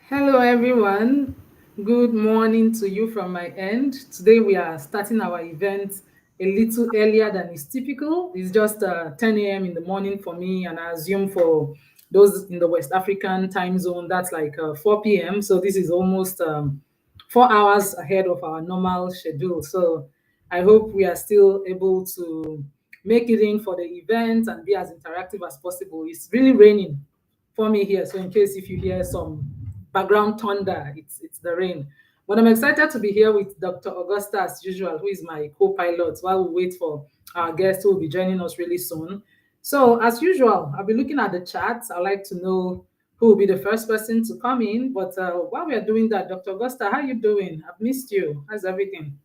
Hello, everyone. Good morning to you from my end. Today, we are starting our event a little earlier than is typical. It's just 10 a.m. in the morning for me, and I assume for those in the West African time zone, that's like 4 p.m. So, this is almost 4 hours ahead of our normal schedule. So, I hope we are still able to make it in for the event and be as interactive as possible. It's really raining for me here. So in case if you hear some background thunder, it's the rain. But I'm excited to be here with Dr. Augusta as usual, who is my co-pilot, while we wait for our guest who will be joining us really soon. So as usual, I'll be looking at the chat. I'd like to know who will be the first person to come in. But while we are doing that, Dr. Augusta, how are you doing? I've missed you. How's everything?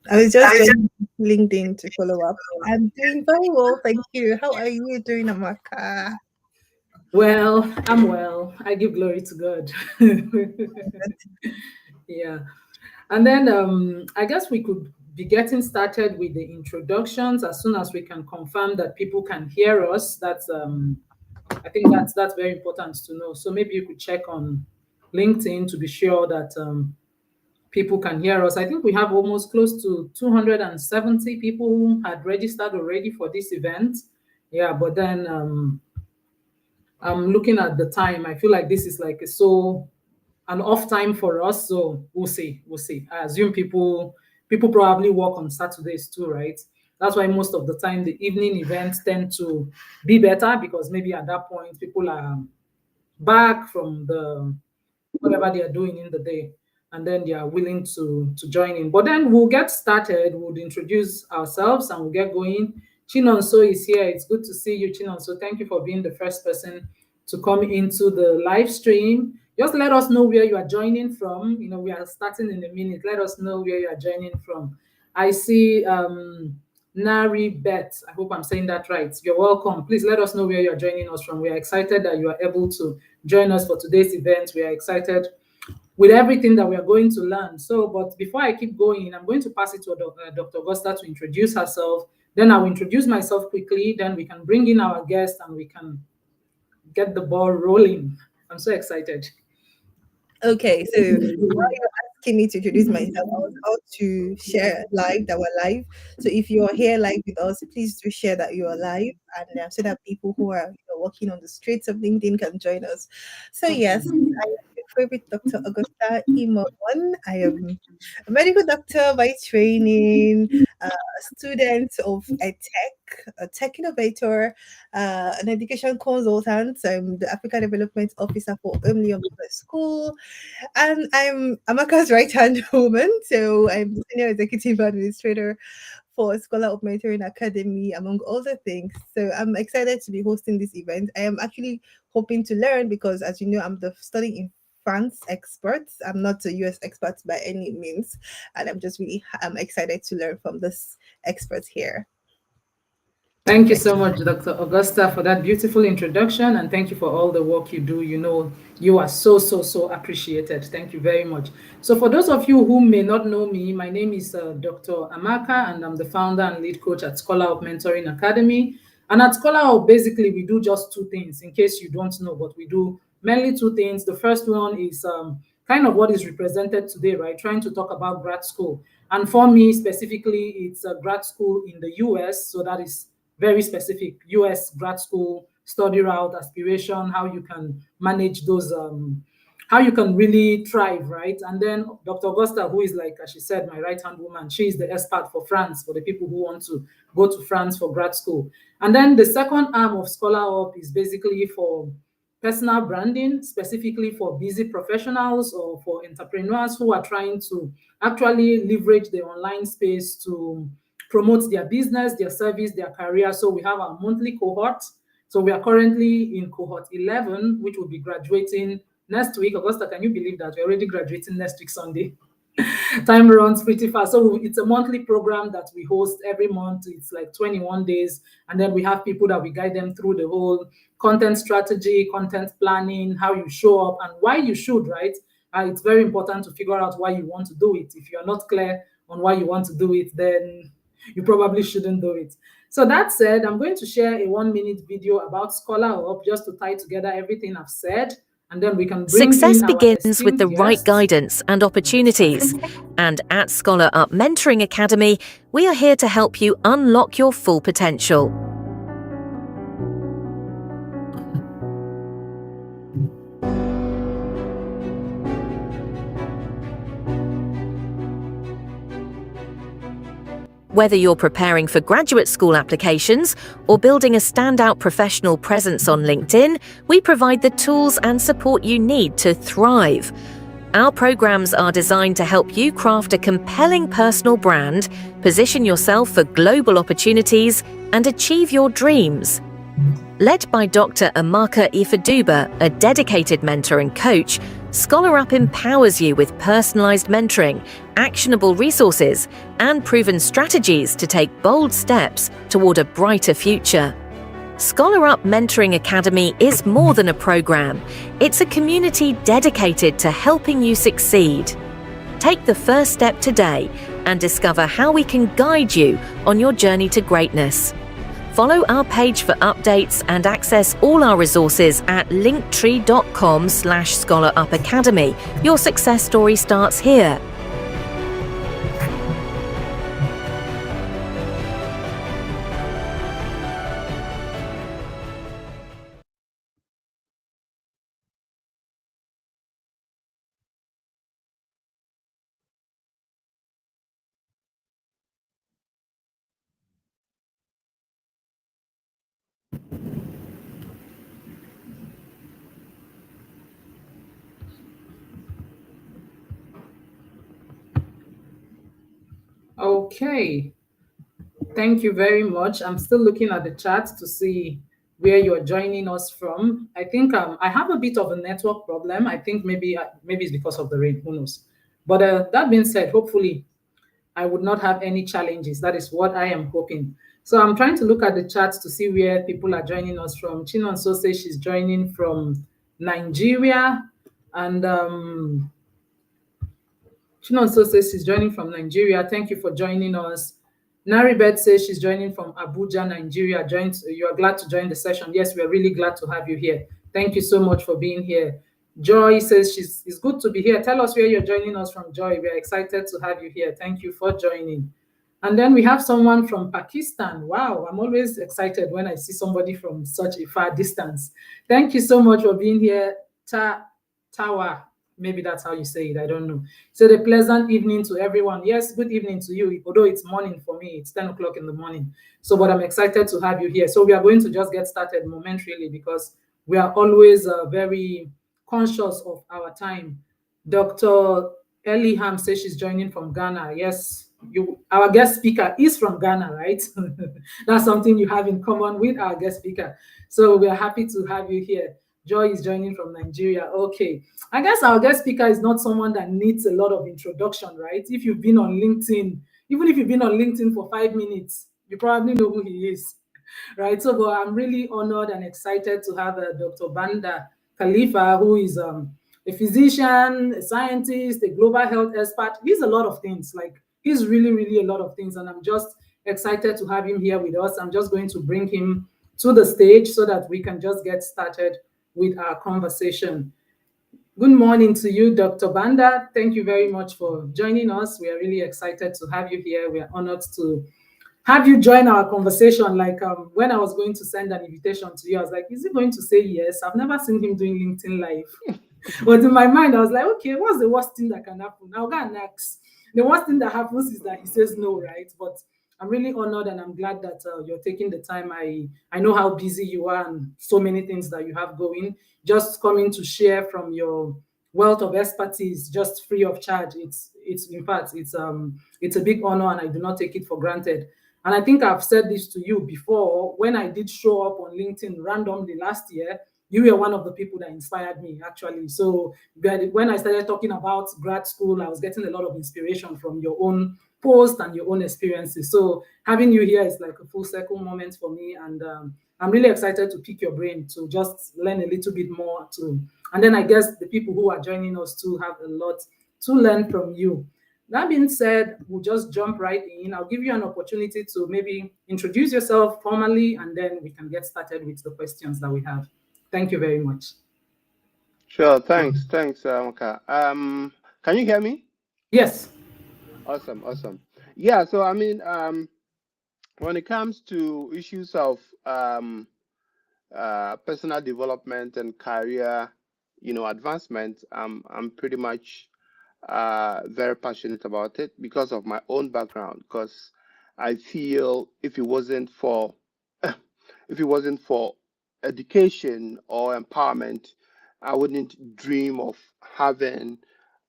I was just joining LinkedIn to follow up. I'm doing very well, thank you. How are you doing, Amaka? Well, I'm well. I give glory to God. Yeah. And then I guess we could be getting started with the introductions as soon as we can confirm that people can hear us. That's I think that's very important to know. So maybe you could check on LinkedIn to be sure that people can hear us. I think we have almost close to 270 people who had registered already for this event. Yeah, but then I'm looking at the time. I feel like this is like a so an off time for us. So we'll see. We'll see. I assume people probably work on Saturdays too, right? That's why most of the time the evening events tend to be better because maybe at that point people are back from the whatever they are doing in the day, and then they are willing to join in. But then we'll get started. We'll introduce ourselves and we'll get going. Chinonso is here. It's good to see you, Chinonso. Thank you for being the first person to come into the live stream. Just let us know where you are joining from. You know, we are starting in a minute. Let us know where you are joining from. I see Nari Bet. I hope I'm saying that right. You're welcome. Please let us know where you're joining us from. We are excited that you are able to join us for today's event. We are excited with everything that we are going to learn. So, but before I keep going, I'm going to pass it to Dr. Augusta to introduce herself. Then I'll introduce myself quickly. Then we can bring in our guest and we can get the ball rolling. I'm so excited. Okay, so while you're asking me to introduce myself, I was about to share live that we're live. So if you're here live with us, please do share that you are live, and so that people who are walking on the streets of LinkedIn can join us. So yes, I am your favorite Dr. Augusta Imon. I am a medical doctor by training, a student of a tech innovator, an education consultant. I'm the Africa Development Officer for Only of the School, and I'm Amaka's right hand woman. So I'm the senior executive administrator for Scholar of Mentoring Academy, among other things. So I'm excited to be hosting this event. I am actually hoping to learn because, as you know, I'm the studying in France expert. I'm not a US expert by any means, and I'm excited to learn from this expert here. Thank you Thank so much, Dr. Augusta, for that beautiful introduction, and thank you for all the work you do. You know, you are so appreciated. Thank you very much. So, for those of you who may not know me, my name is Dr. Amaka, and I'm the founder and lead coach at Scholar of Mentoring Academy. And at Scholar of, basically, we do just two things, in case you don't know, but we do mainly two things. The first one is kind of what is represented today, right? Trying to talk about grad school. And for me specifically, it's a grad school in the US. So that is very specific US grad school study route, aspiration, how you can manage those, how you can really thrive, right? And then Dr. Augusta, who is like, as she said, my right hand woman, she is the expert for France, for the people who want to go to France for grad school. And then the second arm of Scholar Up is basically for personal branding, specifically for busy professionals or for entrepreneurs who are trying to actually leverage the online space to promote their business, their service, their career. So we have our monthly cohort. So we are currently in cohort 11, which will be graduating next week. Augusta, can you believe that we're already graduating next week, Sunday? Time runs pretty fast. So it's a monthly program that we host every month. It's like 21 days. And then we have people that we guide them through the whole content strategy, content planning, how you show up, and why you should, right? It's very important to figure out why you want to do it. If you're not clear on why you want to do it, then you probably shouldn't do it. So that said, I'm going to share a 1 minute video about Scholar Up just to tie together everything I've said. and then we can bring in Success our begins with esteemed the right guest. guidance and opportunities. And at Scholar Up Mentoring Academy, we are here to help you unlock your full potential. Whether you're preparing for graduate school applications or building a standout professional presence on LinkedIn, we provide the tools and support you need to thrive. Our programs are designed to help you craft a compelling personal brand, position yourself for global opportunities, and achieve your dreams. Led by Dr. Amaka Ifaduba, a dedicated mentor and coach, Scholar Up empowers you with personalized mentoring, actionable resources, and proven strategies to take bold steps toward a brighter future. Scholar Up Mentoring Academy is more than a program. It's a community dedicated to helping you succeed. Take the first step today and discover how we can guide you on your journey to greatness. Follow our page for updates and access all our resources at linktree.com/scholarupacademy. Your success story starts here. Okay, thank you very much. I'm still looking at the chat to see where you're joining us from. I think I have a bit of a network problem. I think maybe it's because of the rain. Who knows? But that being said, hopefully I would not have any challenges. That is what I am hoping. So I'm trying to look at the charts to see where people are joining us from. Chinonso says she's joining from Nigeria, and Chinonso says she's joining from Nigeria. Thank you for joining us. Naribet says she's joining from Abuja, Nigeria. You are glad to join the session. Yes, we are really glad to have you here. Thank you so much for being here. Joy says it's good to be here. Tell us where you're joining us from, Joy. We are excited to have you here. Thank you for joining. And then we have someone from Pakistan. Wow, I'm always excited when I see somebody from such a far distance. Thank you so much for being here, Tawa. Maybe that's how you say it. I don't know. So a pleasant evening to everyone. Yes, good evening to you. Although it's morning for me, it's 10 o'clock in the morning. So, but I'm excited to have you here. So we are going to just get started momentarily because we are always very conscious of our time. Dr. Eliham says she's joining from Ghana. Yes, our guest speaker is from Ghana, right? That's something you have in common with our guest speaker. So we are happy to have you here. Joy is joining from Nigeria. Okay. I guess our guest speaker is not someone that needs a lot of introduction, right? If you've been on LinkedIn, even if you've been on LinkedIn for 5 minutes, you probably know who he is, right? So, but I'm really honored and excited to have Dr. Banda Khalifa, who is a physician, a scientist, a global health expert. He's a lot of things. Like he's really, really a lot of things, and I'm just excited to have him here with us. I'm just going to bring him to the stage so that we can just get started with our conversation. Good morning to you, Dr. Banda. Thank you very much for joining us. We are really excited to have you here. We are honored to have you join our conversation. Like when I was going to send an invitation to you, I was like, is he going to say yes? I've never seen him doing LinkedIn Live. But in my mind, I was like, okay, what's the worst thing that can happen? I'll go and ask. The worst thing that happens is that he says no, right? But I'm really honored and I'm glad that you're taking the time. I know how busy you are and so many things that you have going. Just coming to share from your wealth of expertise, just free of charge. It's in fact it's a big honor and I do not take it for granted. And I think I've said this to you before when I did show up on LinkedIn randomly last year. You were one of the people that inspired me, actually. So when I started talking about grad school, I was getting a lot of inspiration from your own post and your own experiences. So having you here is like a full circle moment for me. And I'm really excited to pick your brain to just learn a little bit more too. And then I guess the people who are joining us too have a lot to learn from you. That being said, we'll just jump right in. I'll give you an opportunity to maybe introduce yourself formally, and then we can get started with the questions that we have. Thank you very much. Sure. Thanks, Amaka. Can you hear me? Yes. Awesome. Awesome. Yeah. So I mean, when it comes to issues of personal development and career, advancement, I'm pretty much very passionate about it because of my own background. Because I feel if it wasn't for education or empowerment, I wouldn't dream of having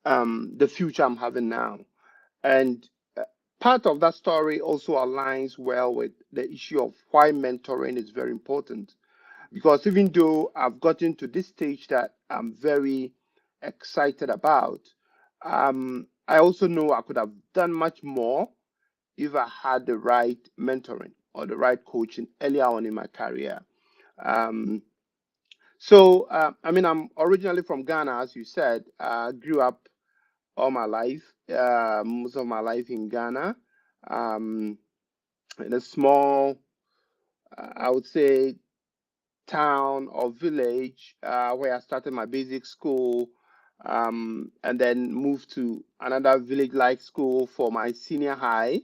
the future I'm having now. And uh, part of that story also aligns well with the issue of why mentoring is very important. Because even though I've gotten to this stage that I'm very excited about, I also know I could have done much more if I had the right mentoring or the right coaching earlier on in my career. Um, I mean, I'm originally from Ghana, as you said. I grew up all my life, most of my life in Ghana, um, in a small, I would say, town or village where I started my basic school, and then moved to another village-like school for my senior high.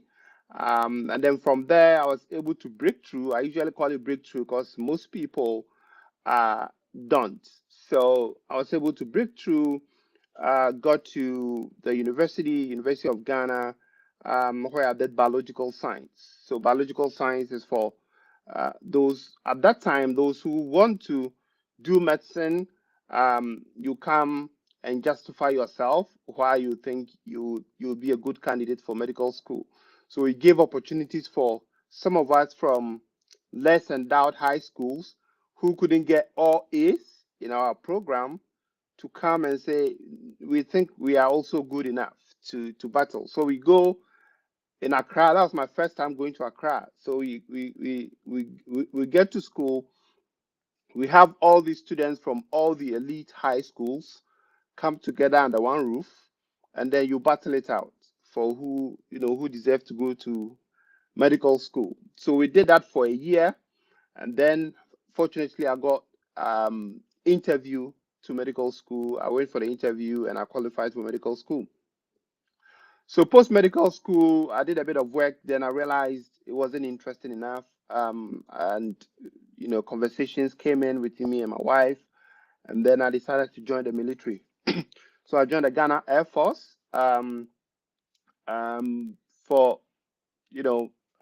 And then from there, I was able to break through. I usually call it breakthrough because most people uh, don't. So I was able to break through, got to the University of Ghana, where I did biological science. So biological science is for those at that time, those who want to do medicine. You come and justify yourself why you think you'll be a good candidate for medical school. So we gave opportunities for some of us from less endowed high schools who couldn't get all A's in our program to come and say we think we are also good enough to battle. So we go in Accra. That was my first time going to Accra. So we get to school. We have all these students from all the elite high schools come together under one roof, and then you battle it out for who deserve to go to medical school. So we did that for a year, and then fortunately I got interview to medical school. I went for the interview and I qualified for medical school. So post medical school, I did a bit of work. Then I realized it wasn't interesting enough, and conversations came in between me and my wife, and then I decided to join the military. So I joined the Ghana Air Force for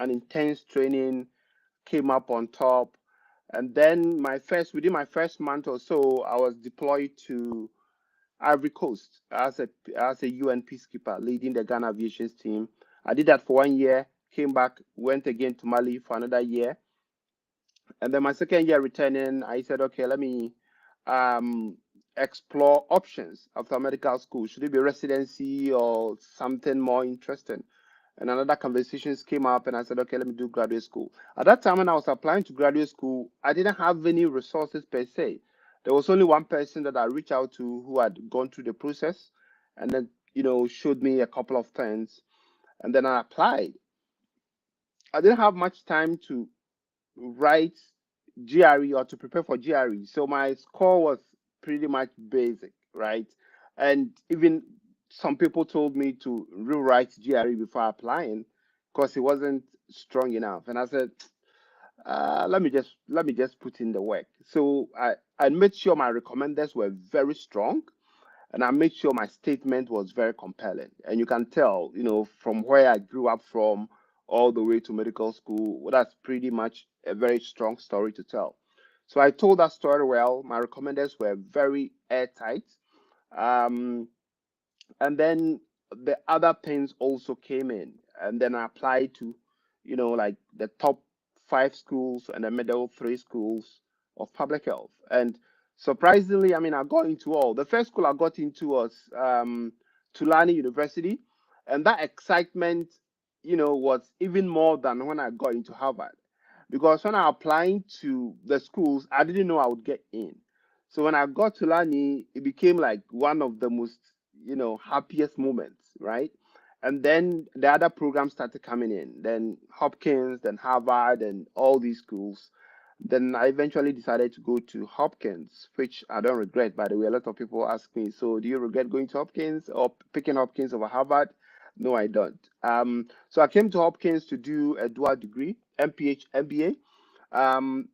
an intense training. Came up on top, and then within my first month or so, I was deployed to Ivory Coast as a UN peacekeeper, leading the Ghana aviations team. I did that for 1 year, came back, went again to Mali for another year, and then my second year returning, I said, okay, let me um, explore options after medical school. Should it be residency or something more interesting? And another conversations came up, and I said, okay, let me do graduate school. At that time, when I was applying to graduate school, I didn't have any resources per se. There was only one person that I reached out to who had gone through the process, and then showed me a couple of things, and then I applied. I didn't have much time to write GRE or to prepare for GRE, so my score was pretty much basic, right? And even some people told me to rewrite GRE before applying because it wasn't strong enough. And I said, let me just put in the work. So I made sure my recommenders were very strong, and I made sure my statement was very compelling. And you can tell, from where I grew up from all the way to medical school, well, that's pretty much a very strong story to tell. So I told that story well. My recommenders were very airtight. Um, and then the other pens also came in, and then I applied to like the top 5 schools and the middle 3 schools of public health. And surprisingly, I mean, I got into all. The first school I got into was Tulane University, and that excitement was even more than when I got into Harvard, because when I applied to the schools, I didn't know I would get in. So when I got to Lani, it became like one of the most, happiest moments, right? And then the other programs started coming in, then Hopkins, then Harvard, and all these schools. Then I eventually decided to go to Hopkins, which I don't regret, by the way. A lot of people ask me, so do you regret going to Hopkins or picking Hopkins over Harvard? No, I don't. So I came to Hopkins to do a dual degree, MPH, MBA. Um,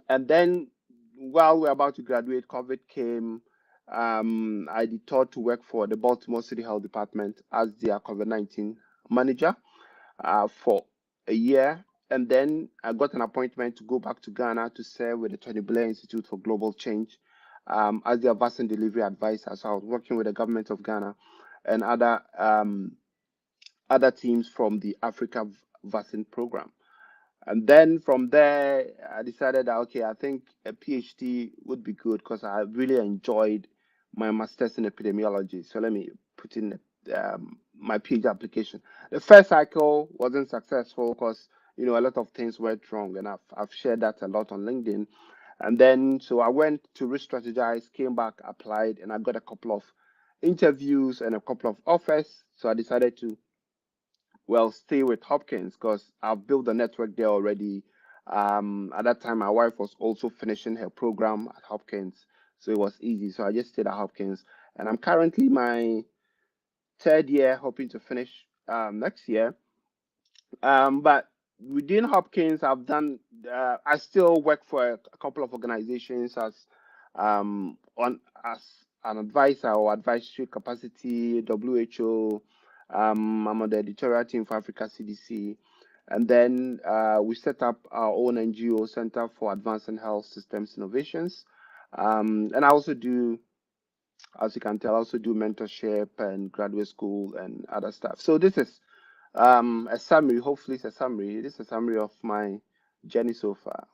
and then while we are about to graduate, COVID came. I did thought to work for the Baltimore City Health Department as their COVID-19 manager for a year. And then I got an appointment to go back to Ghana to serve with the Tony Blair Institute for Global Change as their vaccine delivery advisor. So I was working with the government of Ghana and other teams from the Africa vaccine program. And then from there, I decided that, okay, I think a PhD would be good because I really enjoyed my master's in epidemiology. So let me put in my PhD application. The first cycle wasn't successful because, a lot of things went wrong, and I've shared that a lot on LinkedIn. And then, so I went to re-strategize, came back, applied, and I got a couple of interviews and a couple of offers. So I decided to stay with Hopkins because I've built a network there already. At that time, my wife was also finishing her program at Hopkins, so it was easy. So I just stayed at Hopkins, and I'm currently my third year, hoping to finish next year. But within Hopkins, I've done. I still work for a couple of organizations as an advisor or advisory capacity, WHO. I'm on the editorial team for Africa CDC, and then we set up our own NGO Center for Advancing Health Systems Innovations, and I also do, as you can tell, I also do mentorship and graduate school and other stuff. So this is a summary. Hopefully, it's a summary. This is a summary of my journey so far.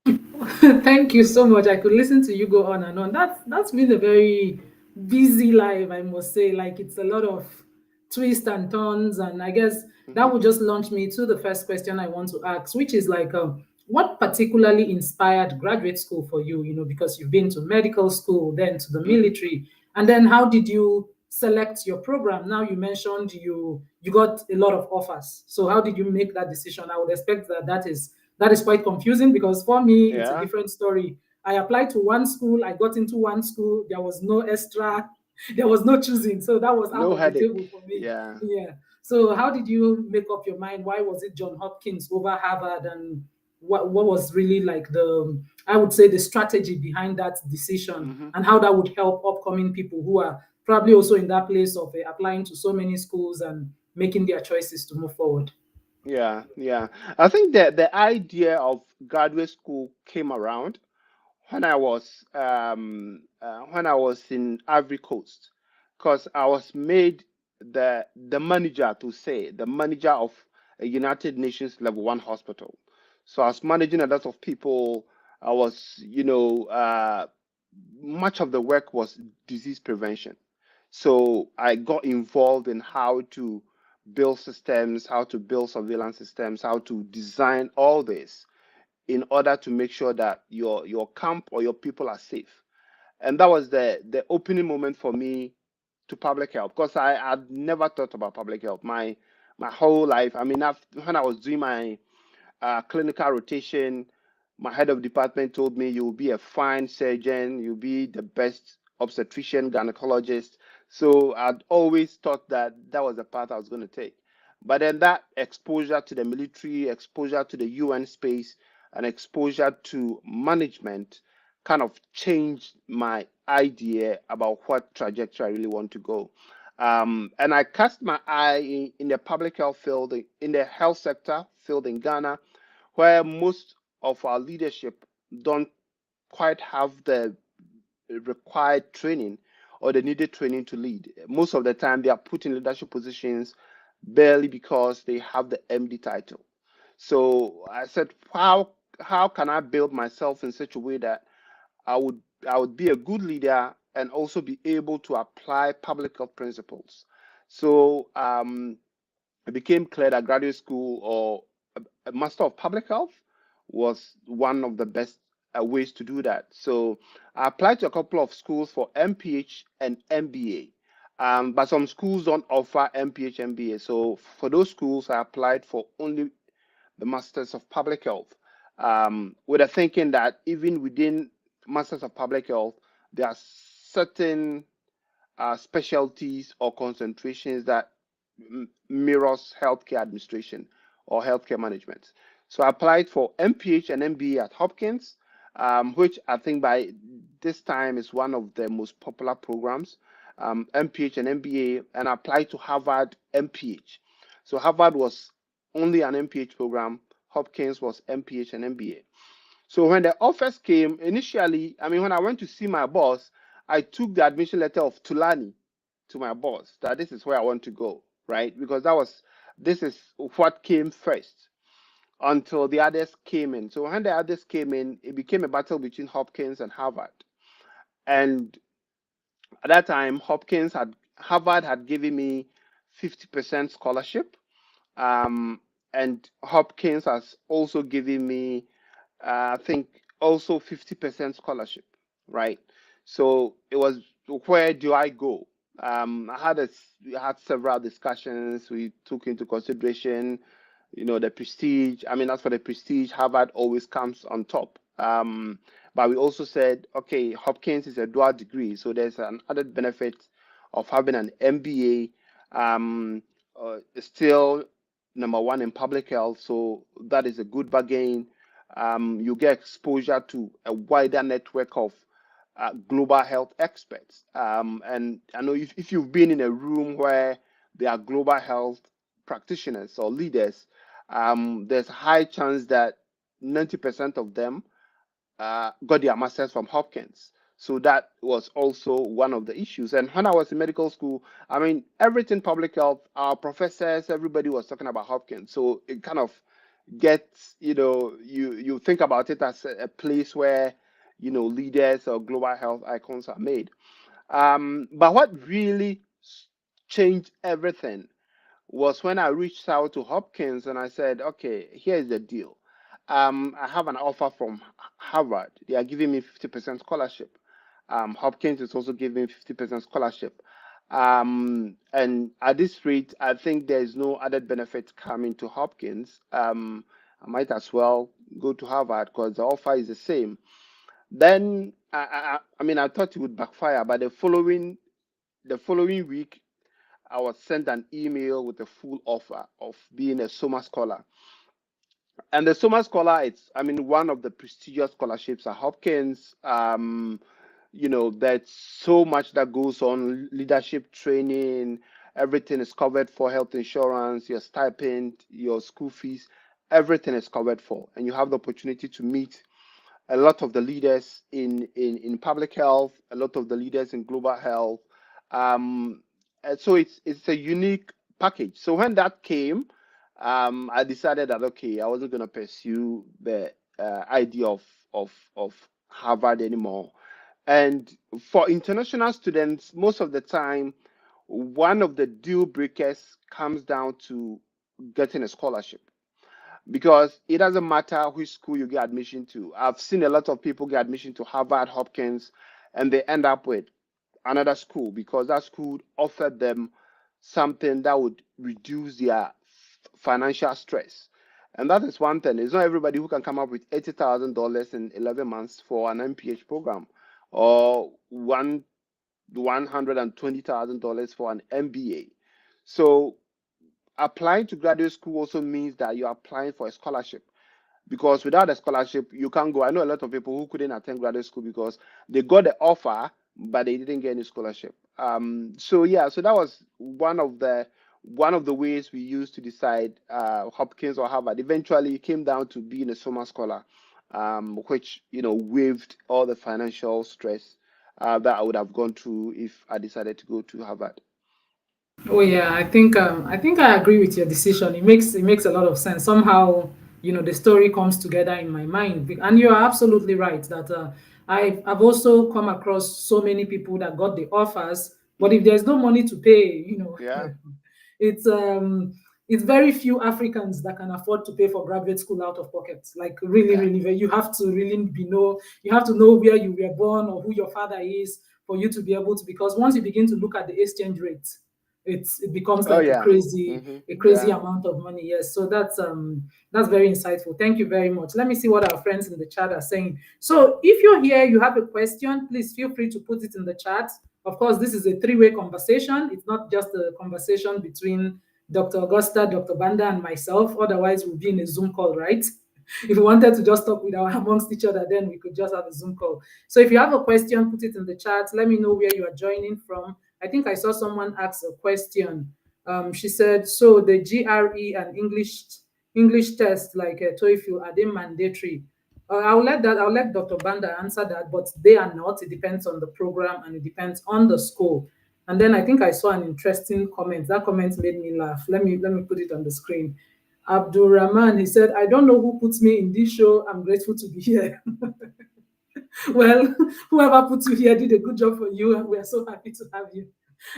Thank you so much. I could listen to you go on and on. That's been a very busy life, I must say. Like it's a lot of twists and turns, and I guess that Hmm. would just launch me to the first question I want to ask, which is like, what particularly inspired graduate school for you? Because you've been to medical school, then to the Hmm. military, and then how did you select your program? Now you mentioned you got a lot of offers. So how did you make that decision? I would expect that is quite confusing because for me it's a Yeah. different story. I applied to one school, I got into one school, there was no extra, there was no choosing. So that was out No of the table headache. for me. Yeah. Yeah. So how did you make up your mind? Why was it John Hopkins over Harvard? And what was really like I would say the strategy behind that decision, Hmm. and how that would help upcoming people who are probably also in that place of applying to so many schools and making their choices to move forward? Yeah. Yeah. I think that the idea of graduate school came around when I was in Ivory Coast, because I was made the manager, to say the manager of a United Nations level 1 hospital. So I was managing a lot of people. I was, much of the work was disease prevention. So I got involved in how to build systems, how to build surveillance systems, how to design all this in order to make sure that your camp or your people are safe. And that was the opening moment for me to public health, because I had never thought about public health my whole life. I mean, when I was doing my clinical rotation, my head of department told me, you'll be a fine surgeon, you'll be the best obstetrician, gynecologist. So I'd always thought that that was the path I was going to take. But then that exposure to the military, exposure to the UN space, and exposure to management kind of changed my idea about what trajectory I really want to go. And I cast my eye in the public health field, in the health sector field in Ghana, where most of our leadership don't quite have the required training or the needed training to lead. Most of the time, they are put in leadership positions barely because they have the MD title. So I said, how can I build myself in such a way that I would I would be a good leader and also be able to apply public health principles. So it became clear that graduate school or a master of public health was one of the best ways to do that. So I applied to a couple of schools for MPH and MBA. But some schools don't offer MPH, MBA. So for those schools, I applied for only the Masters of Public Health. with a thinking that even within Masters of Public Health, there are certain specialties or concentrations that mirrors healthcare administration or healthcare management. So I applied for MPH and MBA at Hopkins, which I think by this time is one of the most popular programs, MPH and MBA, and I applied to Harvard MPH. So Harvard was only an MPH program, Hopkins was MPH and MBA. So when the offers came initially, I mean, when I went to see my boss, I took the admission letter of Tulani to my boss that this is where I want to go, right? Because this is what came first until the others came in. So when the others came in, it became a battle between Hopkins and Harvard. And at that time, Harvard had given me 50% scholarship, and Hopkins has also given me I think also 50% scholarship, right? So it was, where do I go? We had several discussions. We took into consideration, the prestige. I mean, as for the prestige, Harvard always comes on top. But we also said, okay, Hopkins is a dual degree, so there's an added benefit of having an MBA. Still number one in public health, so that is a good bargain. You get exposure to a wider network of global health experts. And I know if you've been in a room where there are global health practitioners or leaders, there's a high chance that 90% of them got their masters from Hopkins. So that was also one of the issues. And when I was in medical school, I mean, everything public health, our professors, everybody was talking about Hopkins. So it kind of gets, you think about it as a place where, leaders or global health icons are made. But what really changed everything was when I reached out to Hopkins and I said, okay, here's the deal. I have an offer from Harvard. They are giving me 50% scholarship. Hopkins is also giving 50% scholarship. And at this rate, I think there is no added benefit coming to Hopkins. I might as well go to Harvard because the offer is the same. Then, I mean, I thought it would backfire, but the following week, I was sent an email with a full offer of being a Summa Scholar. And the Summa Scholar, it's, I mean, one of the prestigious scholarships at Hopkins. There's so much that goes on, leadership training, everything is covered for, health insurance, your stipend, your school fees, everything is covered for. And you have the opportunity to meet a lot of the leaders in public health, a lot of the leaders in global health. And so it's a unique package. So when that came, I decided that, okay, I wasn't going to pursue the idea of Harvard anymore. And for international students, most of the time, one of the deal breakers comes down to getting a scholarship, because it doesn't matter which school you get admission to. I've seen a lot of people get admission to Harvard, Hopkins, and they end up with another school because that school offered them something that would reduce their financial stress. And that is one thing. It's not everybody who can come up with $80,000 in 11 months for an MPH program, or $120,000 for an MBA. So applying to graduate school also means that you're applying for a scholarship, because without a scholarship, you can't go. I know a lot of people who couldn't attend graduate school because they got the offer, but they didn't get any scholarship. So that was one of the ways we used to decide Hopkins or Harvard. Eventually, it came down to being a Summa Scholar, which waived all the financial stress that I would have gone through if I decided to go to Harvard. Oh yeah, I think I agree with your decision. It makes a lot of sense. Somehow, the story comes together in my mind. And you are absolutely right that I've also come across so many people that got the offers, but if there's no money to pay, Yeah, it's it's very few Africans that can afford to pay for graduate school out of pocket. Like really, yeah, really, you have to really you have to know where you were born or who your father is for you to be able to. Because once you begin to look at the exchange rate, it becomes Oh like yeah. a crazy Yeah. amount of money. Yes, so that's very insightful. Thank you very much. Let me see what our friends in the chat are saying. So if you're here, you have a question, please feel free to put it in the chat. Of course, this is a three-way conversation. It's not just a conversation between Dr. Augusta, Dr. Banda, and myself. Otherwise, we'll be in a Zoom call, right? If we wanted to just talk with our amongst each other, then we could just have a Zoom call. So if you have a question, put it in the chat. Let me know where you are joining from. I think I saw someone ask a question. She said, so the GRE and English test like TOEFL, are they mandatory? I'll let Dr. Banda answer that, but they are not. It depends on the program and it depends on the school. And then I think I saw an interesting comment. That comment made me laugh. Let me put it on the screen. Abdul Rahman, he said, I don't know who puts me in this show. I'm grateful to be here. Well, whoever put you here did a good job for you, and we're so happy to have you.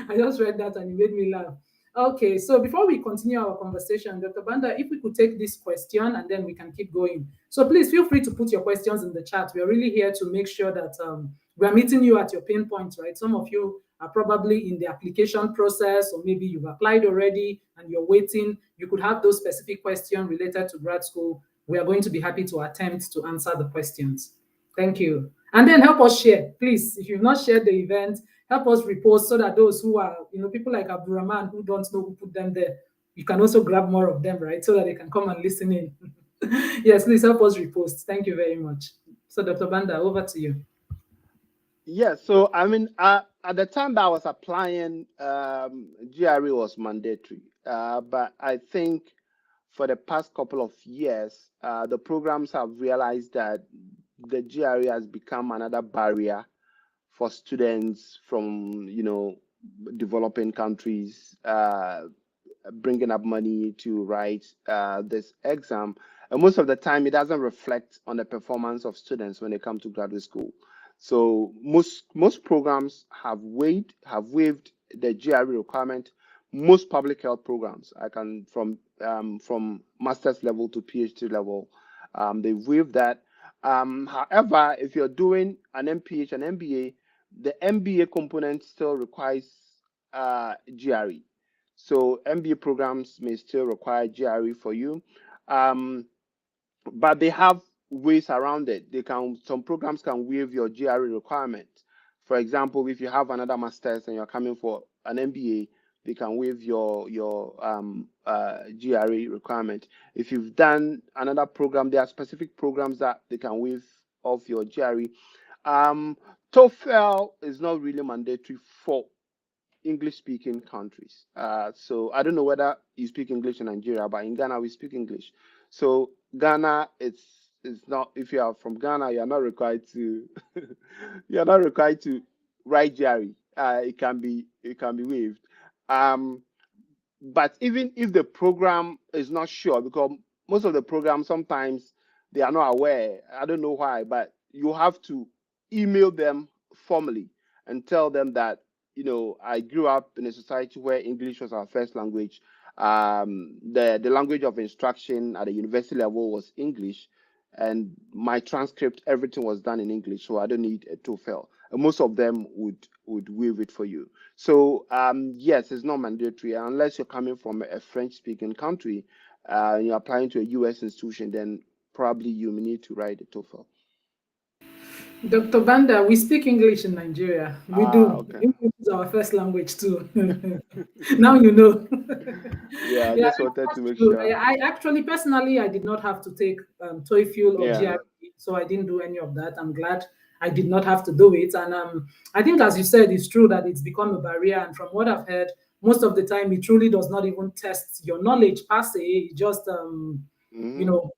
I just read that and it made me laugh. Okay, so before we continue our conversation, Dr. Banda, if we could take this question and then we can keep going. So please feel free to put your questions in the chat. We are really here to make sure that we are meeting you at your pain points, right? Some of you are probably in the application process, or maybe you've applied already and you're waiting. You could have those specific questions related to grad school. We are going to be happy to attempt to answer the questions. Thank you. And then help us share, please. If you've not shared the event, help us repost so that those who are, people like Abdurrahman who don't know who put them there, you can also grab more of them, right? So that they can come and listen in. Yes, please help us repost. Thank you very much. So Dr. Banda, over to you. Yeah, so I mean, at the time that I was applying, GRE was mandatory. But I think for the past couple of years, the programs have realized that the GRE has become another barrier for students from, developing countries, bringing up money to write this exam. And most of the time, it doesn't reflect on the performance of students when they come to graduate school. So most programs have waived the GRE requirement. Most public health programs, I can from master's level to PhD level, they've waived that. However, if you're doing an MPH and MBA, the MBA component still requires GRE. So MBA programs may still require GRE for you. But they have ways around it. Some programs can waive your GRE requirement. For example, if you have another master's and you're coming for an MBA, they can waive your GRE requirement. If you've done another program, there are specific programs that they can waive off your GRE. TOEFL is not really mandatory for English speaking countries. So I don't know whether you speak English in Nigeria, but in Ghana we speak English. So Ghana, it's not, if you are from Ghana, you're not required to you're not required to write GRE. It can be waived. But even if the program is not sure, because most of the programs sometimes they are not aware. I don't know why, but you have to email them formally and tell them that, I grew up in a society where English was our first language. The language of instruction at the university level was English, and my transcript, everything was done in English, so I don't need a TOEFL. And most of them would waive it for you. So yes, it's not mandatory unless you're coming from a French-speaking country. You're applying to a US institution, then probably you may need to write a TOEFL. Dr. Banda, we speak English in Nigeria. We do. Okay. English is our first language too. Now you know. Yeah, I Yeah, just wanted to that's make true. sure. I actually, personally, I did not have to take TOEFL or Yeah. GRE, so I didn't do any of that. I'm glad I did not have to do it. And I think, as you said, it's true that it's become a barrier. And from what I've heard, most of the time, it truly does not even test your knowledge per se. It just, you Hmm. know,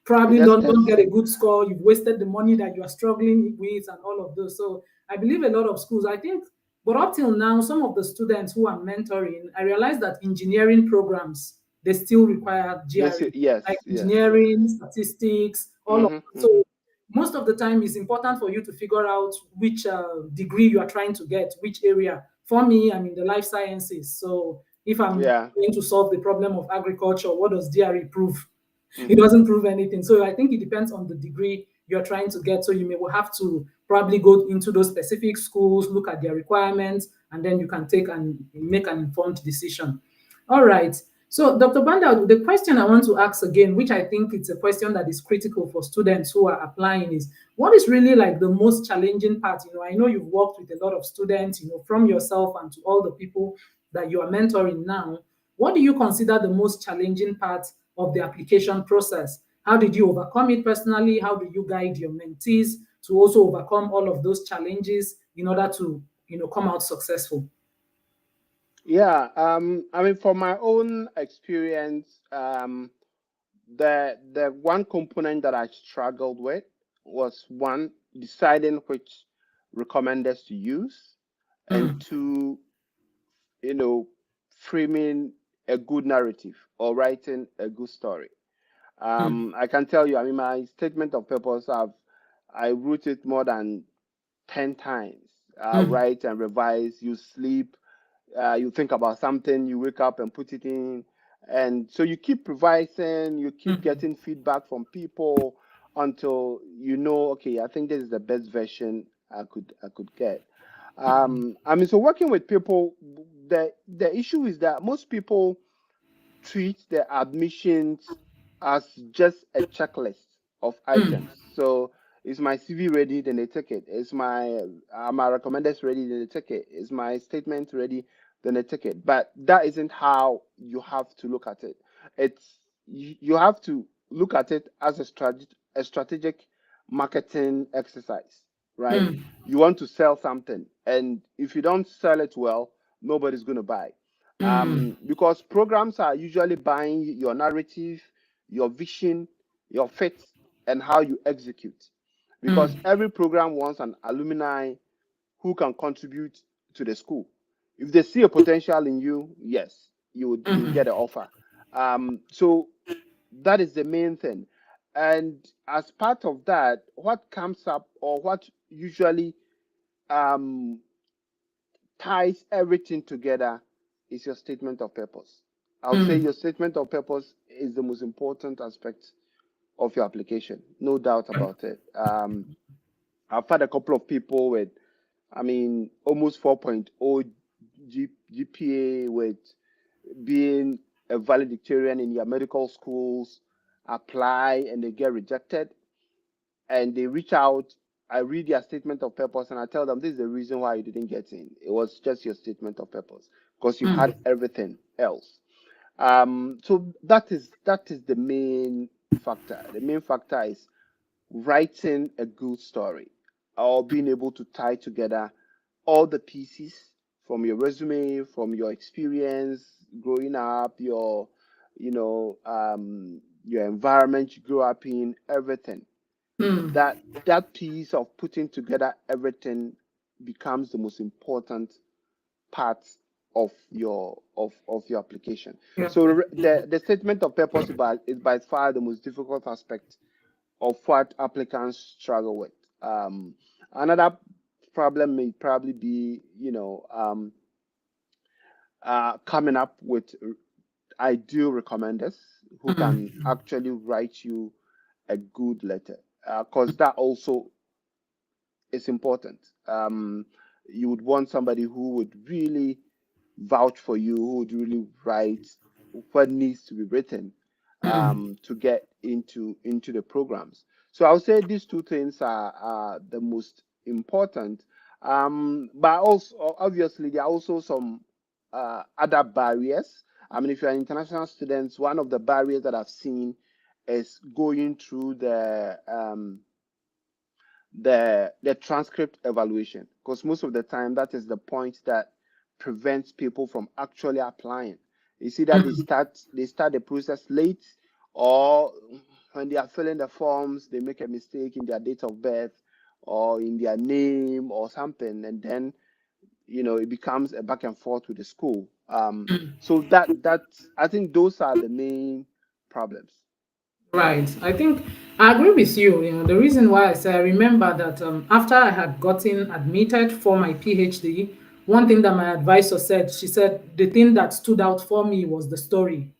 It probably just don't tests. get a good score. You've wasted the money that you are struggling with and all of those. So I believe a lot of schools, I think, but up till now, some of the students who I'm mentoring, I realize that engineering programs, they still require Yes, GRE, like yes, yes, yes. engineering, statistics, all of Hmm. that. So most of the time, it's important for you to figure out which degree you are trying to get, which area. For me, I'm in the life sciences. So if I'm Yeah. going to solve the problem of agriculture, what does GRE prove? It Hmm. doesn't prove anything. So I think it depends on the degree you're trying to get. So you may have to probably go into those specific schools, look at their requirements, and then you can take and make an informed decision. All right. So, Dr. Banda, the question I want to ask again, which I think it's a question that is critical for students who are applying, is what is really like the most challenging part? I know you've worked with a lot of students, from yourself and to all the people that you are mentoring now. What do you consider the most challenging part of the application process? How did you overcome it personally? How do you guide your mentees to also overcome all of those challenges in order to, come out successful? Yeah, I mean, from my own experience, the one component that I struggled with was one, deciding which recommenders to use, and Mm, two, you know, framing a good narrative or writing a good story. mm, I can tell you, I mean, my statement of purpose, I wrote it more than 10 times. mm, Write and revise. You sleep, you think about something, you wake up and put it in. And so you keep revising, you keep mm, getting feedback from people until you know, okay, I think this is the best version I could get. I mean, so working with people, the issue is that most people treat the admissions as just a checklist of mm, items. So is my CV ready? Then they take it. Is my recommenders ready? Then they take it. Is my statement ready? Then they take it. But that isn't how you have to look at it. You have to look at it as a strategic marketing exercise, right? mm, You want to sell something, and if you don't sell it well, nobody's going to buy, mm, because programs are usually buying your narrative, your vision, your fit, and how you execute. Because mm, every program wants an alumni who can contribute to the school. If they see a potential in you, yes, you would get mm, an offer. So that is the main thing. And as part of that, what comes up or what usually um, ties everything together is your statement of purpose. I'll say mm. your statement of purpose is the most important aspect of your application, no doubt about it. I've had a couple of people with, I mean, almost 4.0 GPA with being a valedictorian in their medical schools, apply and they get rejected, and they reach out. I read their statement of purpose and I tell them this is the reason why you didn't get in. It was just your statement of purpose because you had everything else. So that is the main factor. The main factor is writing a good story or being able to tie together all the pieces from your resume, from your experience growing up, your environment you grew up in, everything. That piece of putting together everything becomes the most important part of your application. Yeah. So the statement of purpose is by far the most difficult aspect of what applicants struggle with. Another problem may probably be, coming up with ideal recommenders who can Mm, actually write you a good letter, because that also is important. You would want somebody who would really vouch for you, who would really write what needs to be written mm, to get into the programs. So I would say these two things are the most important. But also, obviously, there are also some other barriers. I mean, if you're an international student, one of the barriers that I've seen is going through the transcript evaluation, because most of the time that is the point that prevents people from actually applying. You see that they start the process late, or when they are filling the forms they make a mistake in their date of birth or in their name or something, and then it becomes a back and forth with the school. So that I think those are the main problems. Right. I think I agree with you. The reason why I say I remember that after I had gotten admitted for my PhD, one thing that my advisor said, she said the thing that stood out for me was the story.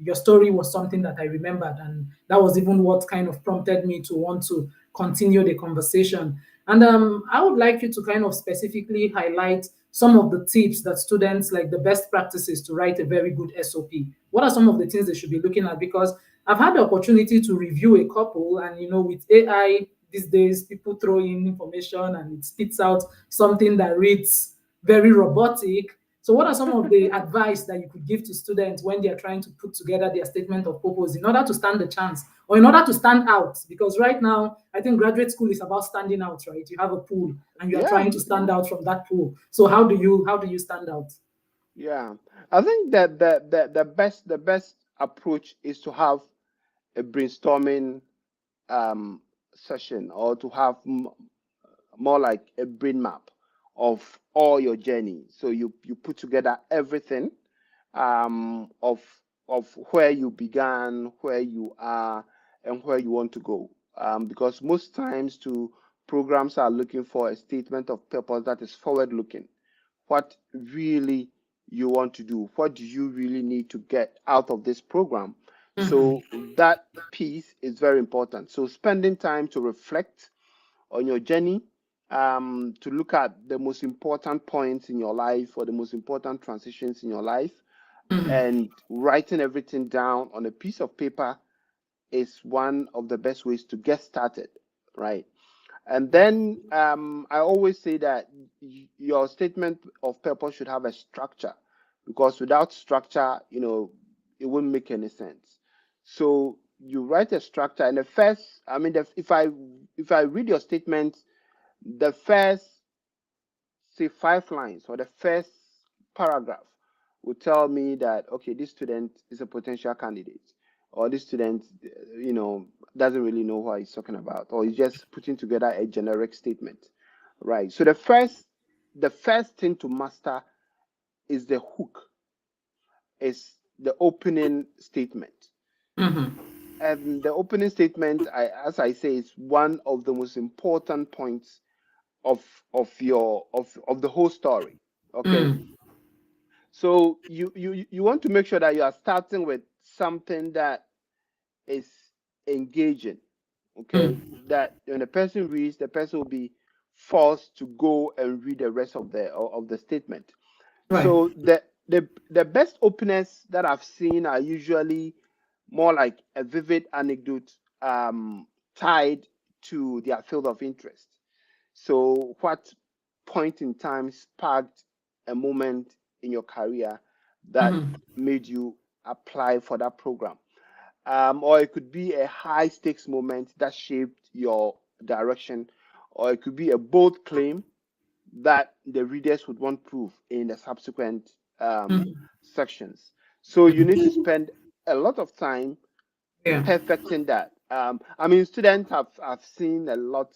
Your story was something that I remembered, and that was even what kind of prompted me to want to continue the conversation. And I would like you to kind of specifically highlight some of the tips that students, like the best practices to write a very good SOP. What are some of the things they should be looking at? Because I've had the opportunity to review a couple, and with AI these days, people throw in information and it spits out something that reads very robotic. So, what are some of the advice that you could give to students when they are trying to put together their statement of purpose in order to stand the chance or in order to stand out? Because right now, I think graduate school is about standing out, right? You have a pool and you are Yeah, trying to stand out from that pool. So, how do you stand out? yeah. I think that the best approach is to have a brainstorming session, or to have more like a brain map of all your journey. So you put together everything, of where you began, where you are, and where you want to go. Because most times, programs are looking for a statement of purpose that is forward looking. What really you want to do? What do you really need to get out of this program? So that piece is very important. So spending time to reflect on your journey, to look at the most important points in your life, or the most important transitions in your life, and writing everything down on a piece of paper is one of the best ways to get started, right? And then, I always say that your statement of purpose should have a structure, because without structure, it wouldn't make any sense. So you write a structure, and the first, I mean, if I read your statement, the first, say, 5 lines, or the first paragraph will tell me that, okay, this student is a potential candidate, or this student, doesn't really know what he's talking about, or he's just putting together a generic statement, right? So the first thing to master is the hook, is the opening statement. And the opening statement, as I say, is one of the most important points of of the whole story. Okay, so you want to make sure that you are starting with something that is engaging. Okay, that when the person reads, the person will be forced to go and read the rest of the statement. Right. So the best openers that I've seen are usually more like a vivid anecdote, tied to their field of interest. So, what point in time sparked a moment in your career that made you apply for that program? Or it could be a high stakes moment that shaped your direction, or it could be a bold claim that the readers would want proof in the subsequent sections. So, you need to spend a lot of time Yeah. perfecting that. I mean, students have seen a lot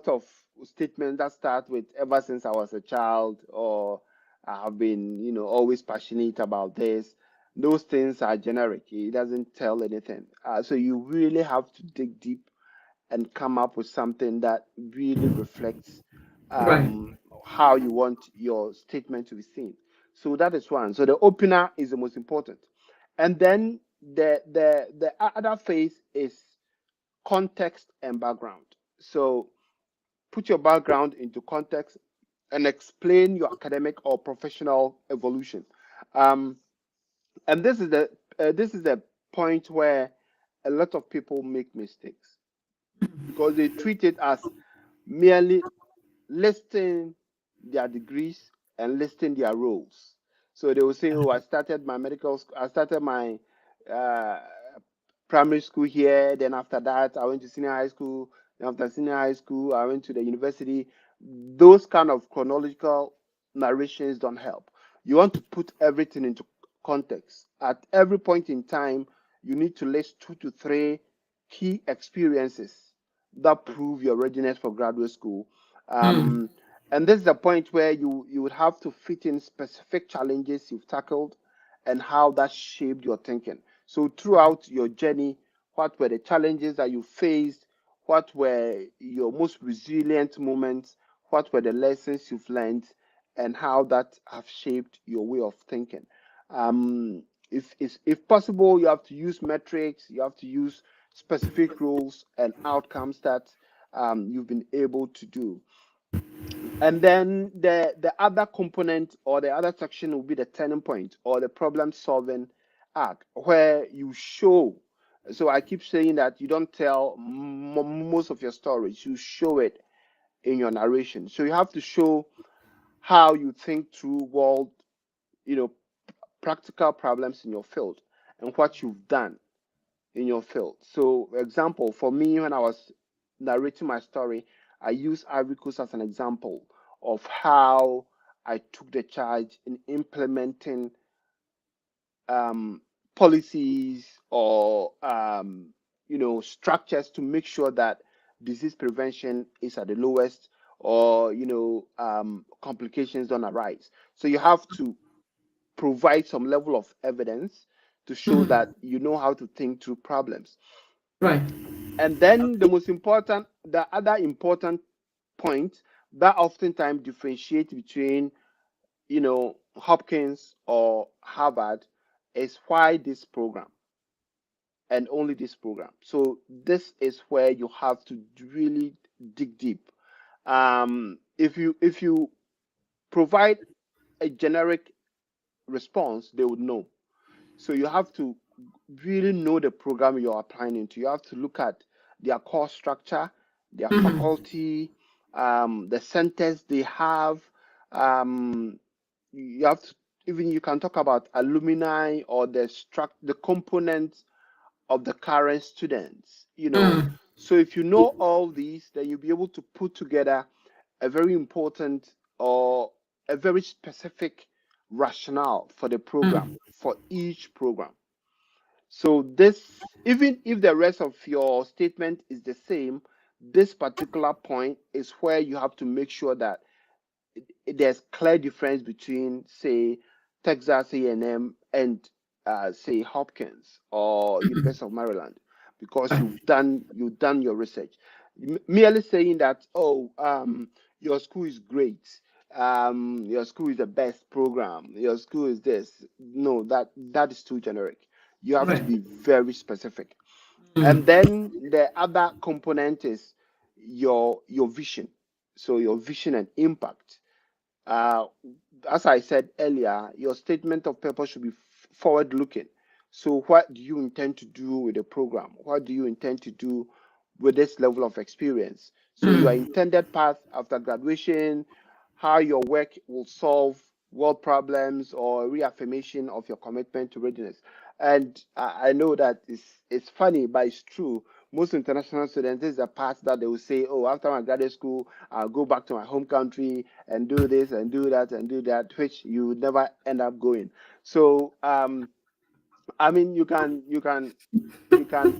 of statements that start with "ever since I was a child," or "I have been, always passionate about this." Those things are generic. It doesn't tell anything. So you really have to dig deep and come up with something that really reflects, Right. um, how you want your statement to be seen. So that is one. So the opener is the most important, and then the other phase is context and background. So put your background into context and explain your academic or professional evolution. Um, and this is the point where a lot of people make mistakes, because they treat it as merely listing their degrees and listing their roles. So they will say, "Oh, I started my uh, primary school here. Then after that, I went to senior high school. Then after senior high school, I went to the university." Those kind of chronological narrations don't help. You want to put everything into context. At every point in time, you need to list 2 to 3 key experiences that prove your readiness for graduate school. Um, and this is the point where you would have to fit in specific challenges you've tackled and how that shaped your thinking. So throughout your journey, what were the challenges that you faced? What were your most resilient moments? What were the lessons you've learned, and how that have shaped your way of thinking? Um, if possible, you have to use metrics. You have to use specific rules and outcomes that you've been able to do. And then the other component or the other section will be the turning point or the problem solving arc, where you show. So I keep saying that you don't tell most of your stories, you show it in your narration. So you have to show how you think through world, you know, practical problems in your field and what you've done in your field. So, example, for me, when I was narrating my story, I use Ivory Coast as an example of how I took the charge in implementing um, policies or structures to make sure that disease prevention is at the lowest, or complications don't arise. So you have to provide some level of evidence to show that you know how to think through problems. Right. And then the other important point that oftentimes differentiate between, Hopkins or Harvard is why this program and only this program. So this is where you have to really dig deep. If you provide a generic response, they would know. So you have to really know the program you're applying into. You have to look at their course structure, their faculty, the centers they have. Um, you have to, even you can talk about alumni or the components of the current students. So if you know all these, then you'll be able to put together a very important or a very specific rationale for the program, for each program. So this, even if the rest of your statement is the same, this particular point is where you have to make sure that there's clear difference between, say, Texas A&M and say Hopkins or University of Maryland, because you've done your research. Merely saying that, oh, your school is great, your school is the best program, your school is this. No, that is too generic. You have to Right. be very specific. And then the other component is your vision. So your vision and impact. uh, as I said earlier, your statement of purpose should be forward looking. So, what do you intend to do with the program? What do you intend to do with this level of experience? So, your intended path after graduation, how your work will solve world problems, or reaffirmation of your commitment to readiness. And I know that it's funny, but it's true. Most international students, this is the part that they will say, oh, after my graduate school, I'll go back to my home country and do this and do that and do that, which you would never end up going. So, I mean, you can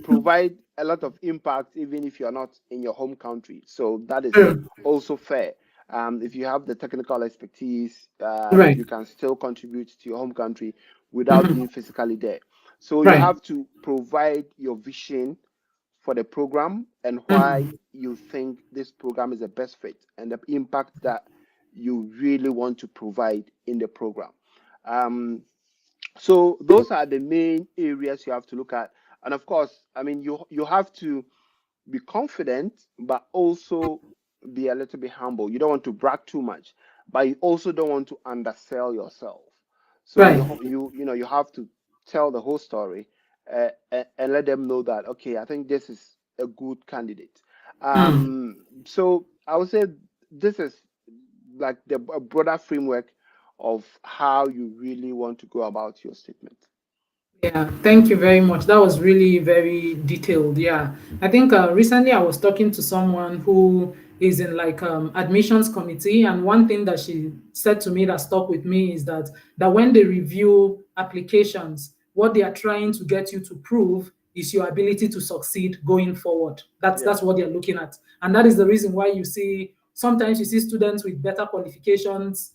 provide a lot of impact even if you're not in your home country. So that is True. also fair. If you have the technical expertise, Right. you can still contribute to your home country without being physically there. So you Right. have to provide your vision for the program and why you think this program is the best fit and the impact that you really want to provide in the program. Um, so those are the main areas you have to look at. And of course, I mean, you have to be confident, but also be a little bit humble. You don't want to brag too much, but you also don't want to undersell yourself. So Right. you have to tell the whole story, and let them know that, okay, I think this is a good candidate. So I would say this is like the a broader framework of how you really want to go about your statement. Yeah, thank you very much. That was really very detailed. Yeah, I think recently I was talking to someone who is in like admissions committee, and one thing that she said to me that stuck with me is that when they review applications, what they are trying to get you to prove is your ability to succeed going forward. Yeah. That's what they're looking at, and that is the reason why you see sometimes you see students with better qualifications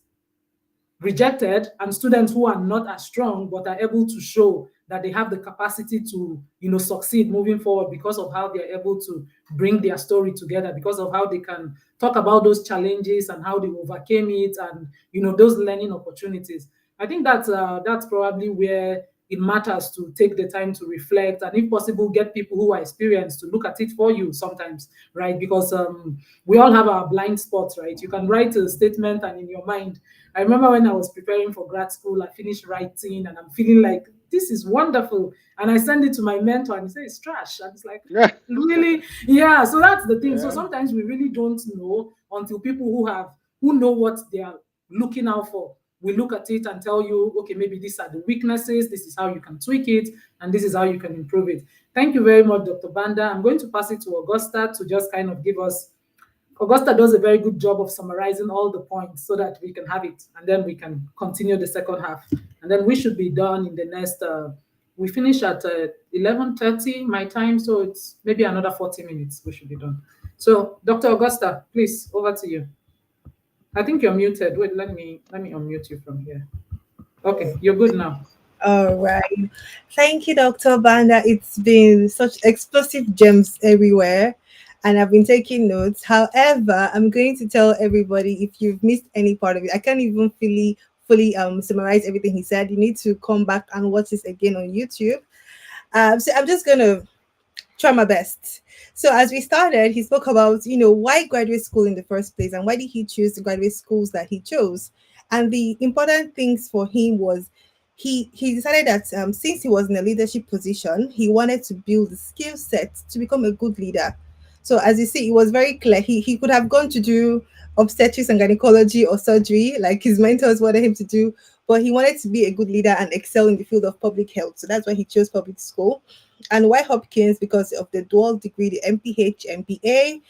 rejected, and students who are not as strong but are able to show that they have the capacity to succeed moving forward because of how they're able to bring their story together, because of how they can talk about those challenges and how they overcame it, and those learning opportunities. I think that's probably where it matters to take the time to reflect, and if possible get people who are experienced to look at it for you sometimes, right? Because we all have our blind spots, right? You can write a statement and in your mind, I remember when I was preparing for grad school, I finished writing and I'm feeling like this is wonderful, and I send it to my mentor and he says it's trash, and it's like, Yeah. really? Yeah, so that's the thing. So Yeah. sometimes we really don't know until people who know what they are looking out for, we look at it and tell you, okay, maybe these are the weaknesses, this is how you can tweak it, and this is how you can improve it. Thank you very much, Dr. Banda. I'm going to pass it to Augusta to just kind of give us. Augusta does a very good job of summarizing all the points so that we can have it, and then we can continue the second half. And then we should be done in the next. We finish at 11:30 my time, so it's maybe another 40 minutes. We should be done. So, Dr. Augusta, please, over to you. I think you're muted. Wait, let me unmute you from here. Okay, you're good now. All right. Thank you, Dr. Banda. It's been such explosive gems everywhere, and I've been taking notes. However, I'm going to tell everybody if you've missed any part of it, I can't even fully summarize everything he said. You need to come back and watch this again on YouTube. So I'm just gonna try my best. So as we started, he spoke about, why graduate school in the first place and why did he choose the graduate schools that he chose. And the important things for him was he decided that since he was in a leadership position, he wanted to build the skill set to become a good leader. So as you see, it was very clear. He could have gone to do obstetrics and gynecology or surgery, like his mentors wanted him to do, but he wanted to be a good leader and excel in the field of public health. So that's why he chose public school. And why Hopkins? Because of the dual degree, the MPH, MPA.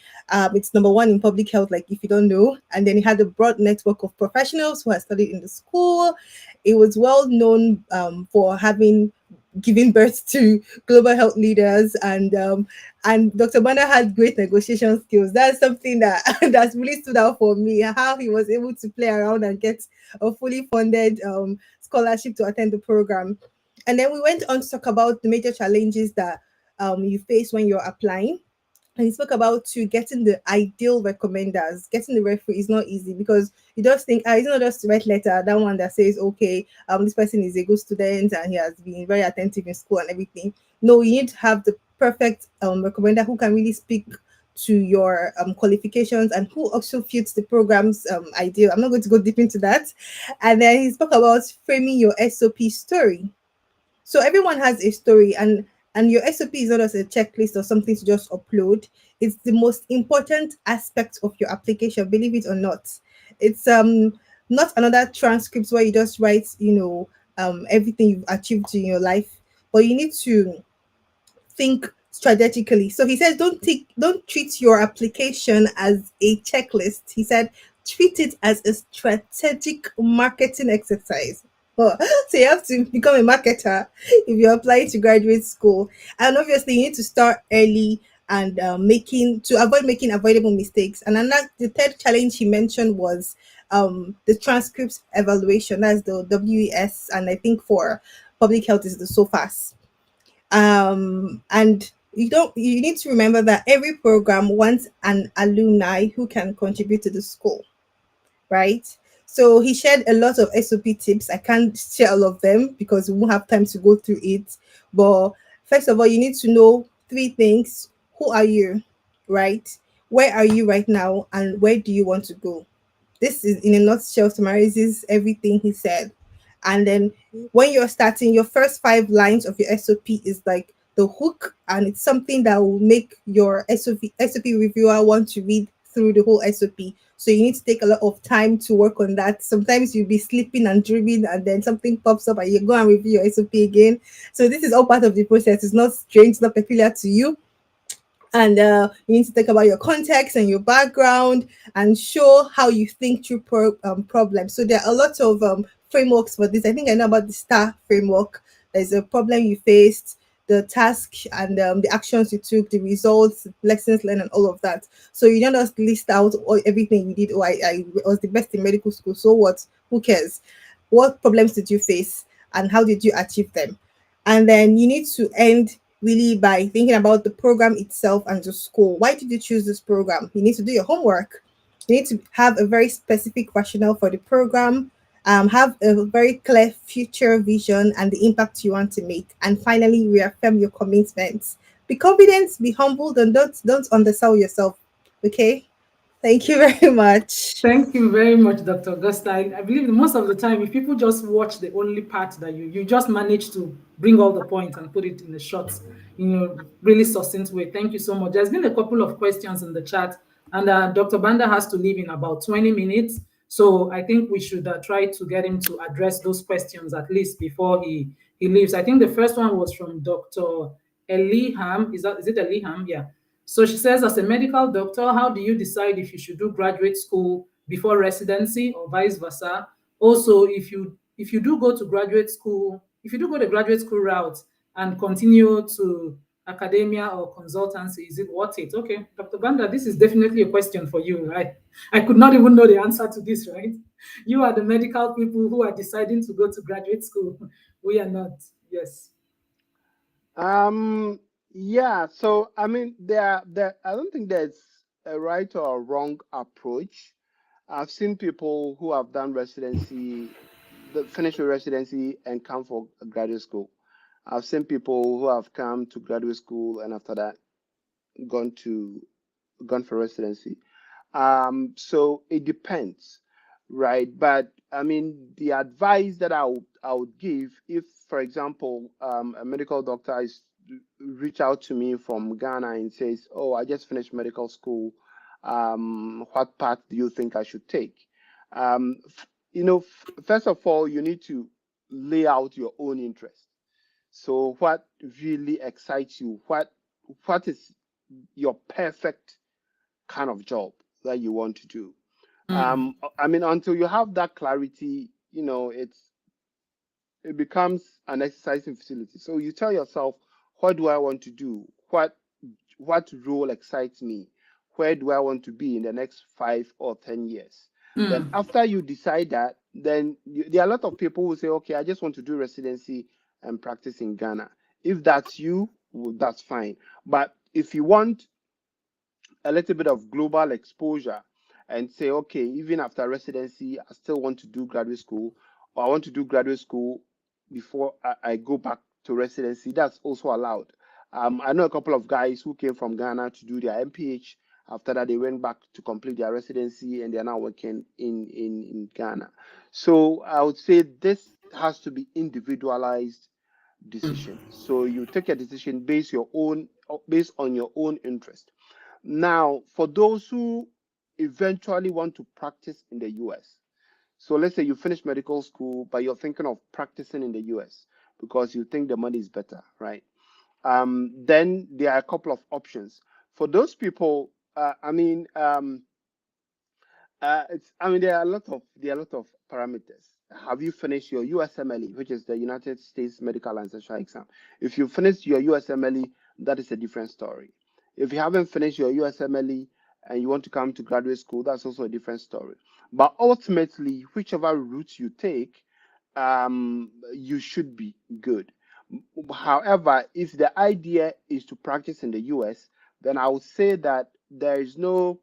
It's number one in public health, like if you don't know. And then it had a broad network of professionals who had studied in the school. It was well known for having given birth to global health leaders, and Dr. Banda had great negotiation skills. That's something that that's really stood out for me. How he was able to play around and get a fully funded scholarship to attend the program. And then we went on to talk about the major challenges that you face when you're applying. And he spoke about to getting the ideal recommenders. Getting the referee is not easy because you just think, it's not just the right letter, that one that says, okay, this person is a good student and he has been very attentive in school and everything. No, you need to have the perfect recommender who can really speak to your qualifications and who also fits the program's ideal. I'm not going to go deep into that. And then he spoke about framing your SOP story. So everyone has a story, and your SOP is not just a checklist or something to just upload. It's the most important aspect of your application, believe it or not. It's not another transcript where you just write, everything you've achieved in your life, but you need to think strategically. So he says, don't treat your application as a checklist. He said, treat it as a strategic marketing exercise. Oh, so you have to become a marketer if you're applying to graduate school. And obviously, you need to start early and making to avoid making avoidable mistakes. And another, the third challenge he mentioned was the transcripts evaluation. That's the WES, and I think for public health is the SOFAS. And you need to remember that every program wants an alumni who can contribute to the school, right? So he shared a lot of SOP tips. I can't share all of them because we won't have time to go through it. But first of all, you need to know three things. Who are you, right? Where are you right now? And where do you want to go? This is in a nutshell summarizes everything he said. And then when you're starting, your first 5 lines of your SOP is like the hook, and it's something that will make your SOP reviewer want to read through the whole SOP. So you need to take a lot of time to work on that. Sometimes you'll be sleeping and dreaming, and then something pops up, and you go and review your SOP again. So this is all part of the process. It's not strange, it's not peculiar to you. And you need to think about your context and your background and show how you think through problems. So there are a lot of frameworks for this. I think I know about the STAR framework. There's a problem you faced, the task, and the actions you took, the results, lessons learned, and all of that. So you don't just list out everything you did. Oh, I was the best in medical school. So what? Who cares? What problems did you face and how did you achieve them? And then you need to end really by thinking about the program itself and the school. Why did you choose this program? You need to do your homework. You need to have a very specific rationale for the program. have a very clear future vision and the impact you want to make, and finally reaffirm your commitments. Be confident, be humbled, and don't undersell yourself. Okay. Thank you very much. Thank you very much, Dr. Augusta. I believe most of the time, if people just watch the only part that you just manage to bring all the points and put it in a short, really succinct way. Thank you so much. There's been a couple of questions in the chat, and Dr. Banda has to leave in about 20 minutes. So I think we should try to get him to address those questions at least before he leaves. I think the first one was from Dr. Eliham. Is it Eliham? Yeah. So she says, as a medical doctor, how do you decide if you should do graduate school before residency or vice versa? Also, if you do go to graduate school, if you do go the graduate school route and continue to academia or consultancy, is it worth it? Okay, Dr. Banda, this is definitely a question for you, right? I could not even know the answer to this, right? You are the medical people who are deciding to go to graduate school. We are not. Yes. Yeah, so I mean, I don't think there's a right or a wrong approach. I've seen people who have done residency, finish with residency and come for graduate school. I've seen people who have come to graduate school and after that gone to gone for residency. So it depends, right? But I mean, the advice that I would give if, for example, a medical doctor is reach out to me from Ghana and says, "Oh, I just finished medical school. What path do you think I should take?" First of all, you need to lay out your own interest. So, what really excites you? What is your perfect kind of job that you want to do? I mean, until you have that clarity, it becomes an exercising facility. So you tell yourself, what do I want to do? What role excites me? Where do I want to be in the next 5 or 10 years? Then after you decide that, then there are a lot of people who say, okay, I just want to do residency and practice in Ghana. If that's you, well, that's fine. But if you want a little bit of global exposure and say, okay, even after residency, I still want to do graduate school, or I want to do graduate school before I go back to residency, that's also allowed. I know a couple of guys who came from Ghana to do their MPH. After that, they went back to complete their residency and they're now working in Ghana. So I would say this has to be individualized decision. So you take a decision based on your own interest. Now, for those who eventually want to practice in the US, so let's say you finish medical school, but you're thinking of practicing in the US because you think the money is better, right? Then there are a couple of options. For those people, I mean, there are a lot of parameters. Have you finished your USMLE, which is the United States Medical Licensure Exam? If you finished your USMLE, that is a different story. If you haven't finished your USMLE and you want to come to graduate school, that's also a different story. But ultimately, whichever route you take, you should be good. However, if the idea is to practice in the US, then I would say that there is no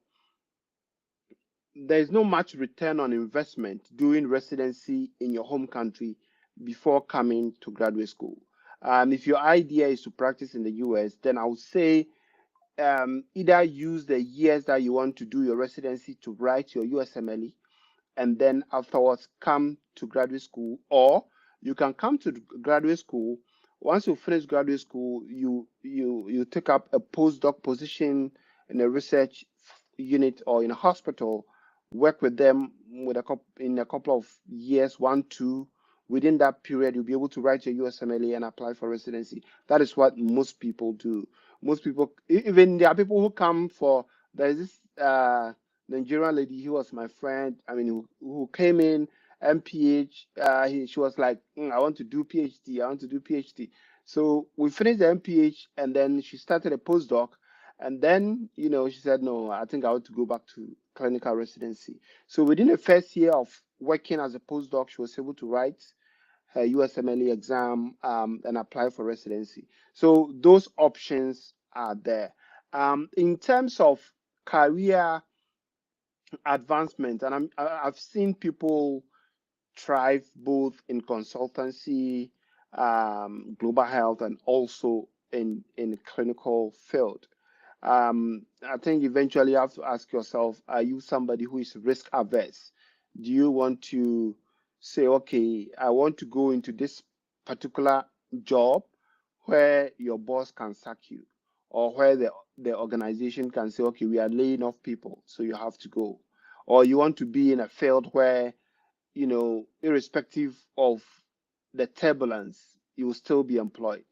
much return on investment doing residency in your home country before coming to graduate school. If your idea is to practice in the US, then I would say either use the years that you want to do your residency to write your USMLE and then afterwards come to graduate school, or you can come to graduate school. Once you finish graduate school, you take up a postdoc position in a research unit or in a hospital, work with them in a couple of years, 1 2. Within that period, you'll be able to write your USMLE and apply for residency. That is what most people do. Most people, even there are people who come for. There's this Nigerian lady. He was my friend. I mean, who came in MPH. She was like, I want to do PhD. I want to do PhD. So we finished the MPH, and then she started a postdoc. And then, she said, no, I think I want to go back to clinical residency. So within the first year of working as a postdoc, she was able to write her USMLE exam and apply for residency. So those options are there. In terms of career advancement, and I've seen people thrive both in consultancy, global health, and also in clinical field. I think eventually you have to ask yourself, are you somebody who is risk averse? Do you want to say, okay, I want to go into this particular job where your boss can sack you, or where the organization can say, okay, we are laying off people, so you have to go. Or you want to be in a field where, irrespective of the turbulence, you will still be employed,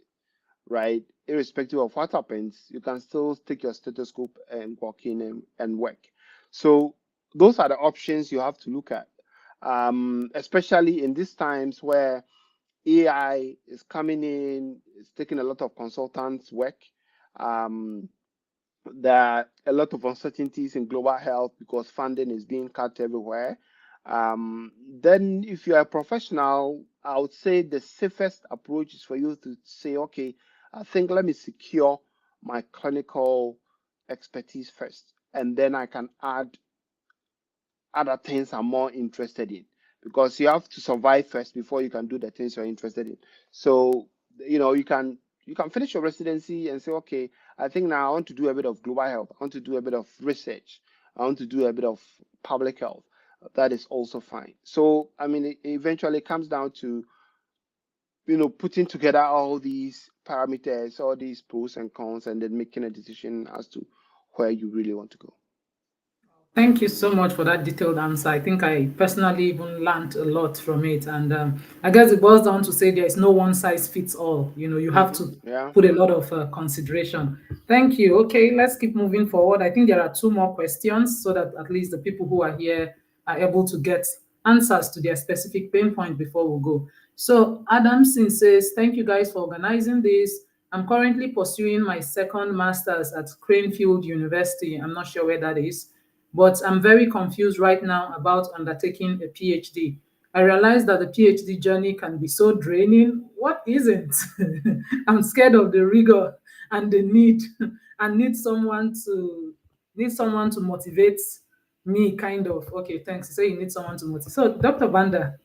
right? Irrespective of what happens, you can still take your stethoscope and walk in and work. So those are the options you have to look at, especially in these times where AI is coming in, it's taking a lot of consultants' work. Um, there are a lot of uncertainties in global health because funding is being cut everywhere. Then, if you're a professional, I would say the safest approach is for you to say, okay, I think let me secure my clinical expertise first, and then I can add other things I'm more interested in, because you have to survive first before you can do the things you're interested in. So, you can finish your residency and say, okay, I think now I want to do a bit of global health. I want to do a bit of research. I want to do a bit of public health. That is also fine. So, I mean, it eventually comes down to, putting together all these parameters, all these pros and cons, and then making a decision as to where you really want to go. Thank you so much for that detailed answer. I think I personally even learned a lot from it. And I guess it boils down to say there is no one size fits all. You have to Yeah. put a lot of consideration. Thank you. Okay, let's keep moving forward. I think there are two more questions so that at least the people who are here are able to get answers to their specific pain point before we go. So Adamson says, thank you guys for organizing this. I'm currently pursuing my second master's at Cranefield University. I'm not sure where that is, but I'm very confused right now about undertaking a PhD. I realize that the PhD journey can be so draining. What isn't? I'm scared of the rigor and the need, and need someone to motivate me, kind of. Okay, thanks. You say you need someone to motivate. So, Dr. Banda,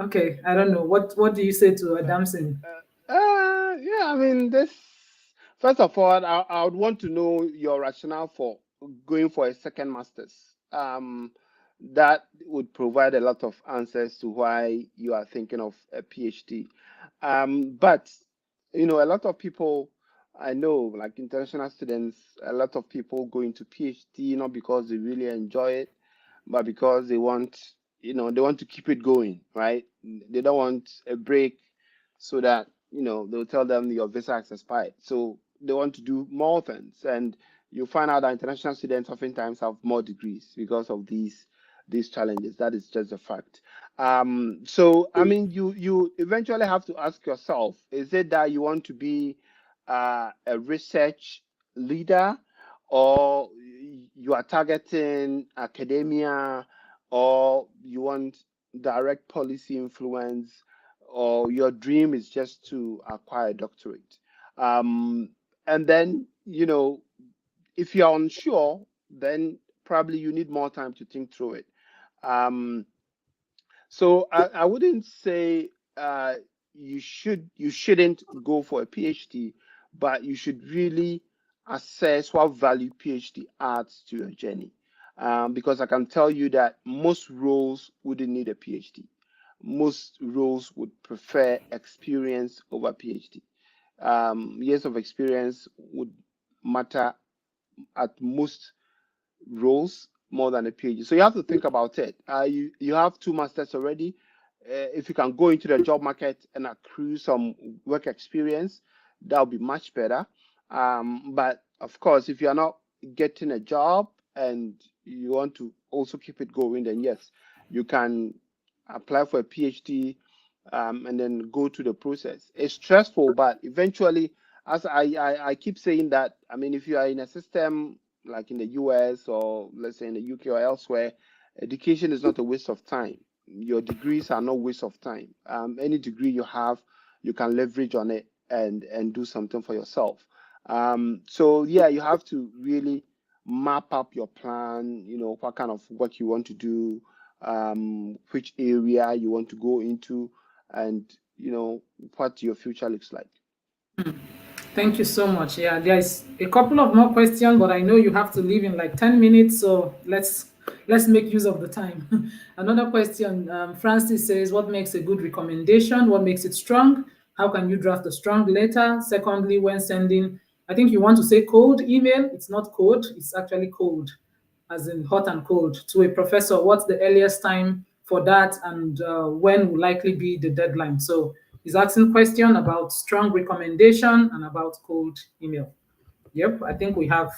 okay, I don't know. What do you say to Adamson? Yeah, I mean, first of all, I would want to know your rationale for going for a second master's. That would provide a lot of answers to why you are thinking of a PhD. But, a lot of people I know, like international students, a lot of people go into PhD not because they really enjoy it, but because they want to keep it going, right? They don't want a break, so that they'll tell them your visa has expired. So they want to do more things, and you find out that international students oftentimes have more degrees because of these challenges. That is just a fact. So I mean, you eventually have to ask yourself: is it that you want to be a research leader, or you are targeting academia, or you want direct policy influence, or your dream is just to acquire a doctorate? Um, and then, if you're unsure, then probably you need more time to think through it. Um, so I wouldn't say you shouldn't go for a PhD, but you should really assess what value PhD adds to your journey. Because I can tell you that most roles wouldn't need a PhD. Most roles would prefer experience over PhD. Years of experience would matter at most roles more than a PhD. So you have to think about it. You have two masters already. If you can go into the job market and accrue some work experience, that would be much better. But of course, if you are not getting a job and you want to also keep it going, then yes, you can apply for a PhD, and then go through the process. It's stressful, but eventually, as I keep saying that, I mean, if you are in a system like in the US, or let's say in the UK or elsewhere, education is not a waste of time. Your degrees are no waste of time. Any degree you have, you can leverage on it and do something for yourself. So yeah, you have to really map up your plan. What kind of work you want to do, which area you want to go into, and what your future looks like. Thank you so much. Yeah, there's a couple of more questions, but I know you have to leave in like 10 minutes, so let's make use of the time. Another question, Francis says, what makes a good recommendation? What makes it strong? How can you draft a strong letter? Secondly, when sending, I think you want to say cold email. It's not code, it's actually cold, as in hot and cold, to a professor. What's the earliest time for that, and when will likely be the deadline? So he's asking question about strong recommendation and about cold email. Yep, I think we have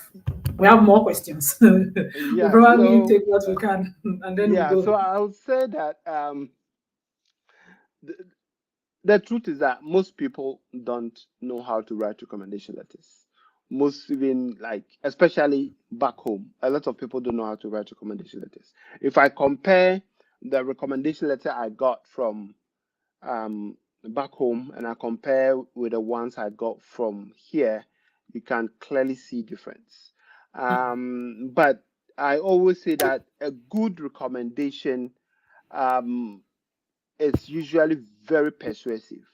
more questions. We'll Yeah, probably so take what we can and then we yeah, so go. I would say that the, the truth is that most people don't know how to write recommendation letters. Most, even like, especially back home, a lot of people don't know how to write recommendation letters. If I compare the recommendation letter I got from um, back home and I compare with the ones I got from here, you can clearly see difference. But I always say that a good recommendation um, is usually very persuasive.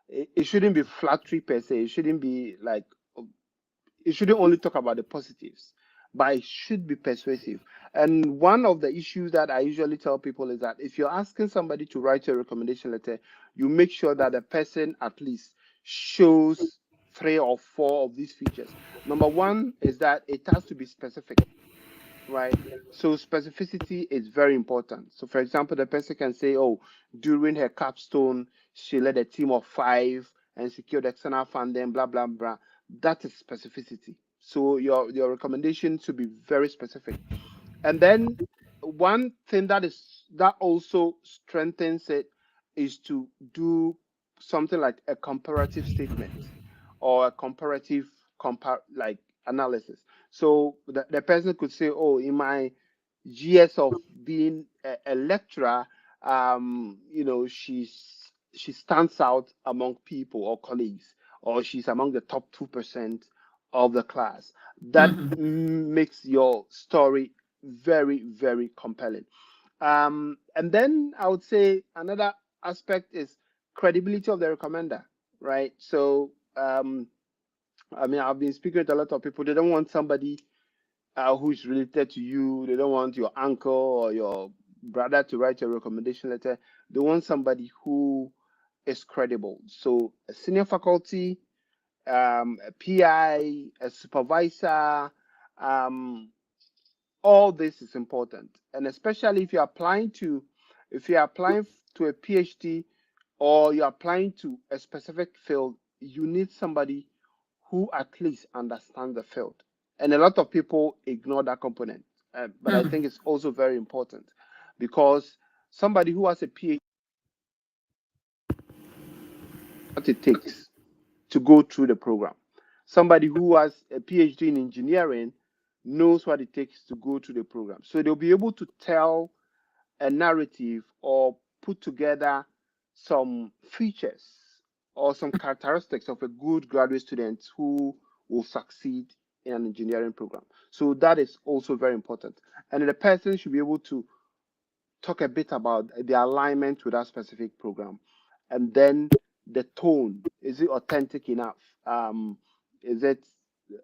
It shouldn't be flattery per se. It shouldn't be like, it shouldn't only talk about the positives, but it should be persuasive. And one of the issues that I usually tell people is that if you're asking somebody to write a recommendation letter, you make sure that the person at least shows three or four of these features. Number one is that it has to be specific, right? So specificity is very important. So for example, the person can say, oh, during her capstone, she led a team of 5 and secured external funding, blah, blah, blah. That is specificity. So your recommendation should be very specific. And then one thing that also strengthens it is to do something like a comparative statement or a comparative like analysis. So the person could say, oh, in my years of being a lecturer, she stands out among people or colleagues, or she's among the top 2% of the class. That makes your story very, very compelling. And then I would say another aspect is credibility of the recommender, right? So, I mean, I've been speaking with a lot of people. They don't want somebody who is related to you. They don't want your uncle or your brother to write a recommendation letter. They want somebody who is credible. So, a senior faculty, a PI, a supervisor, um, all this is important. And especially if you're applying to a PhD or you're applying to a specific field, you need somebody who at least understands the field. And a lot of people ignore that component. But I think it's also very important because somebody who has a PhD, what it takes to go through the program. Somebody who has a PhD in engineering knows what it takes to go through the program. So they'll be able to tell a narrative or put together some features or some characteristics of a good graduate student who will succeed in an engineering program. So that is also very important. And the person should be able to talk a bit about the alignment with that specific program. And then the tone, is it authentic enough? Is it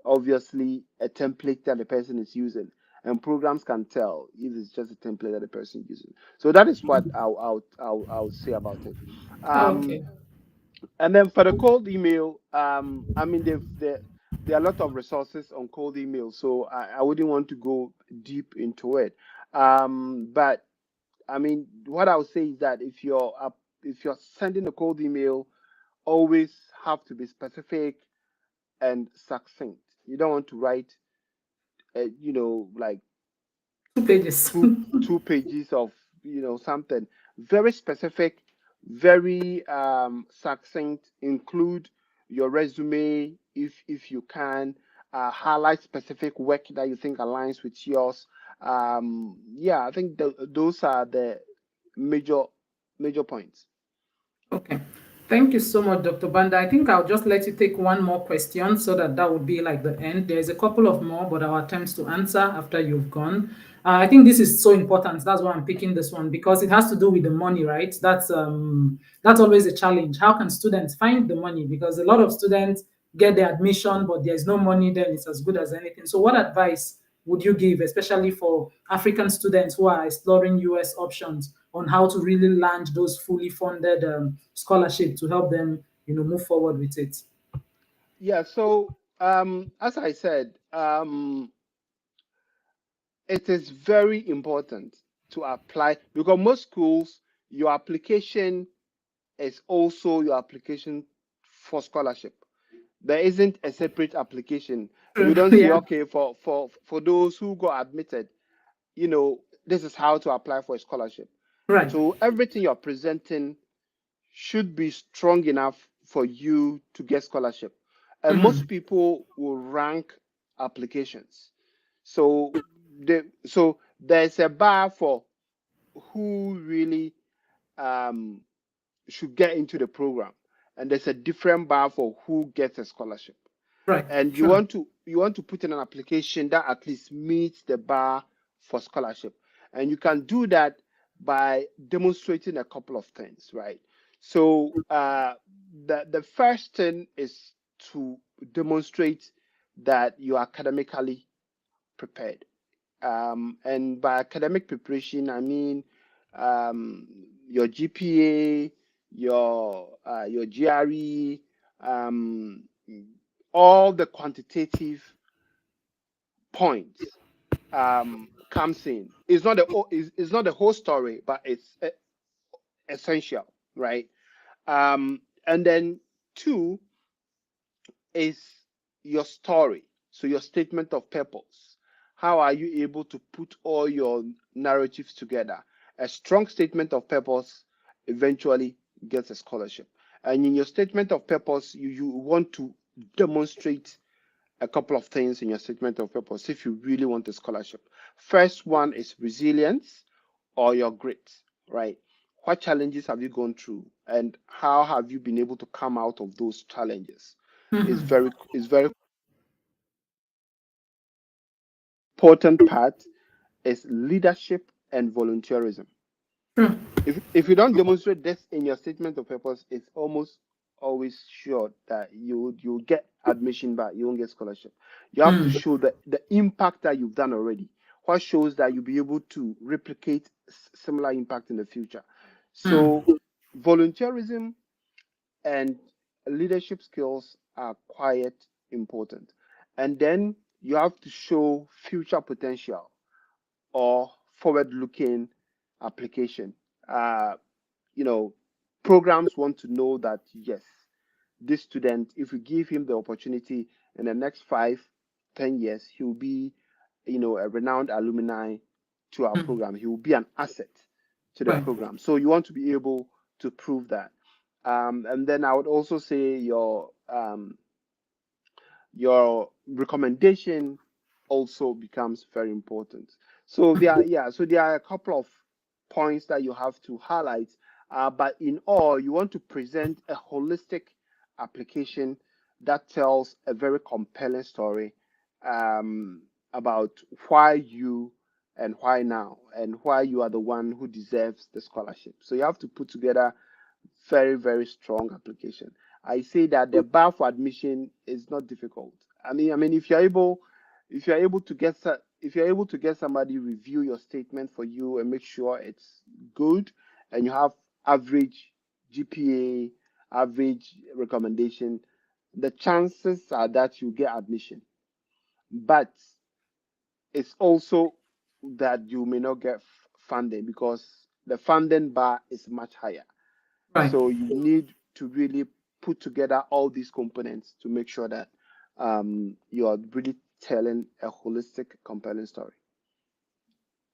obviously a template that the person is using? And programs can tell if it's just a template that the person is using. So that is what I'll say about it. Um, Okay. and then for the cold email, I mean, there are a lot of resources on cold email, so I wouldn't want to go deep into it. But I mean, what I would say is that if you're sending a cold email, always have to be specific and succinct. You don't want to write, like 2 pages. two pages of something. Very specific, very succinct. Include your resume if you can. Highlight specific work that you think aligns with yours. Yeah, I think those are the major points. Okay. Thank you so much, Dr. Banda. I think I'll just let you take one more question so that would be like the end. There's a couple of more, but I'll attempt to answer after you've gone. I think this is so important. That's why I'm picking this one, because it has to do with the money, right? That's always a challenge. How can students find the money? Because a lot of students get the admission, but there's no money, then it's as good as anything. So what advice would you give, especially for African students who are exploring US options, on how to really land those fully funded scholarship to help them, move forward with it? Yeah, so as I said, it is very important to apply because most schools, your application is also your application for scholarship. There isn't a separate application. We don't say, Yeah, okay, for those who got admitted, this is how to apply for a scholarship. right. So everything you're presenting should be strong enough for you to get scholarship. And most people will rank applications. So so there's a bar for who really um, should get into the program, and there's a different bar for who gets a scholarship. Right. And Sure. you want to put in an application that at least meets the bar for scholarship, and you can do that by demonstrating a couple of things, right? So the first thing is to demonstrate that you are academically prepared. And by academic preparation, I mean um, your GPA, your GRE, um, all the quantitative points comes in. It's not the whole story, but it's essential, right? And then two is your story. So your statement of purpose. How are you able to put all your narratives together? A strong statement of purpose eventually gets a scholarship. And in your statement of purpose, you want to demonstrate a couple of things in your statement of purpose if you really want a scholarship. First one is resilience or your grit, right? What challenges have you gone through and how have you been able to come out of those challenges? Is very important part is leadership and volunteerism. Sure. If you don't demonstrate this in your statement of purpose, it's almost always sure that you get admission, but you won't get scholarship. You have to show the impact that you've done already. What shows that you'll be able to replicate similar impact in the future. So volunteerism and leadership skills are quite important. And then you have to show future potential or forward-looking application. Uh, you know, Programs want to know that yes, this student, if we give him the opportunity in the next 5, 10 years, he will be, a renowned alumni to our program. He will be an asset to the Right. program. So you want to be able to prove that. And then I would also say your recommendation also becomes very important. So there are a couple of points that you have to highlight, but in all, you want to present a holistic application that tells a very compelling story about why you and why now and why you are the one who deserves the scholarship. So you have to put together very, very strong application. I say that the bar for admission is not difficult. I mean, if you're able to get somebody review your statement for you and make sure it's good, and you have average GPA, average recommendation, the chances are that you get admission. But it's also that you may not get funding because the funding bar is much higher. Right. So you need to really put together all these components to make sure that you are really telling a holistic, compelling story.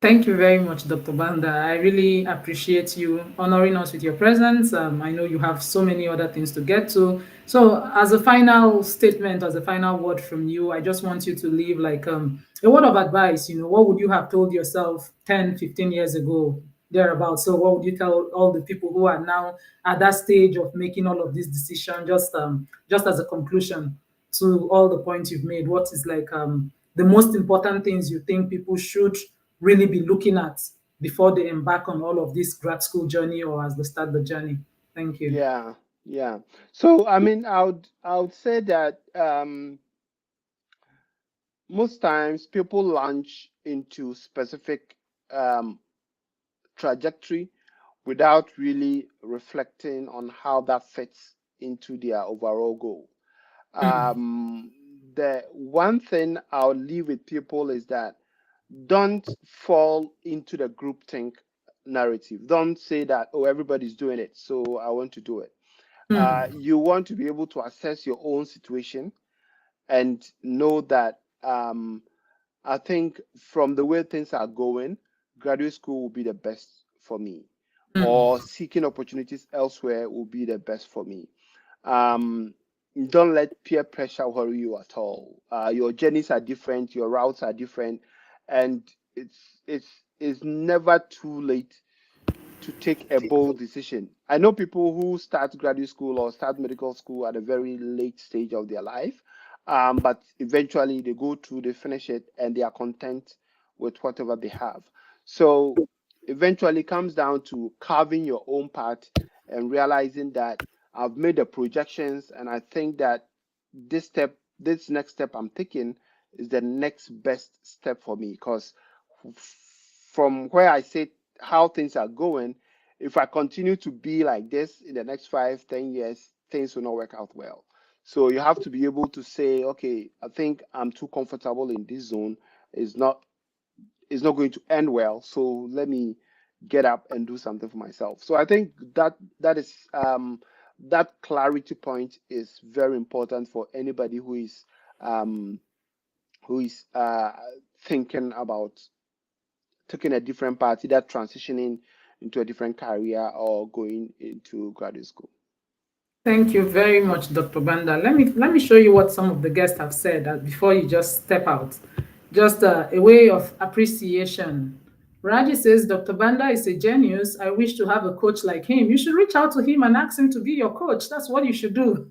Thank you very much, Dr. Banda. I really appreciate you honoring us with your presence. I know you have so many other things to get to. So, as a final statement, as a final word from you, I just want you to leave like a word of advice. What would you have told yourself 10, 15 years ago, thereabouts? So, what would you tell all the people who are now at that stage of making all of these decisions, just as a conclusion to all the points you've made? What is like the most important things you think people should really be looking at before they embark on all of this grad school journey or as they start the journey? Thank you. Yeah, yeah. So I mean, I would say that most times people launch into specific um, trajectory without really reflecting on how that fits into their overall goal. Um, the one thing I'll leave with people is that don't fall into the groupthink narrative. Don't say that, oh, everybody's doing it, so I want to do it. You want to be able to assess your own situation and know that I think from the way things are going, graduate school will be the best for me, or seeking opportunities elsewhere will be the best for me. Um, don't let peer pressure worry you at all. Your journeys are different, your routes are different, and it's never too late to take a bold decision. I know people who start graduate school or start medical school at a very late stage of their life, but eventually they go through, they finish it, and they are content with whatever they have. So eventually it comes down to carving your own path and realizing that I've made the projections, and I think that this next step I'm taking is the next best step for me because from where I sit, how things are going, if I continue to be like this in the next 5, 10 years, things will not work out well. So you have to be able to say, okay, I think I'm too comfortable in this zone. It's not it's not going to end well. So let me get up and do something for myself. So I think that clarity point is very important for anybody um, who is thinking about taking a different path, either transitioning into a different career or going into graduate school. Thank you very much, Dr. Banda. Let me show you what some of the guests have said before you just step out. Just a way of appreciation. Raji says, Dr. Banda is a genius. I wish to have a coach like him. You should reach out to him and ask him to be your coach. That's what you should do.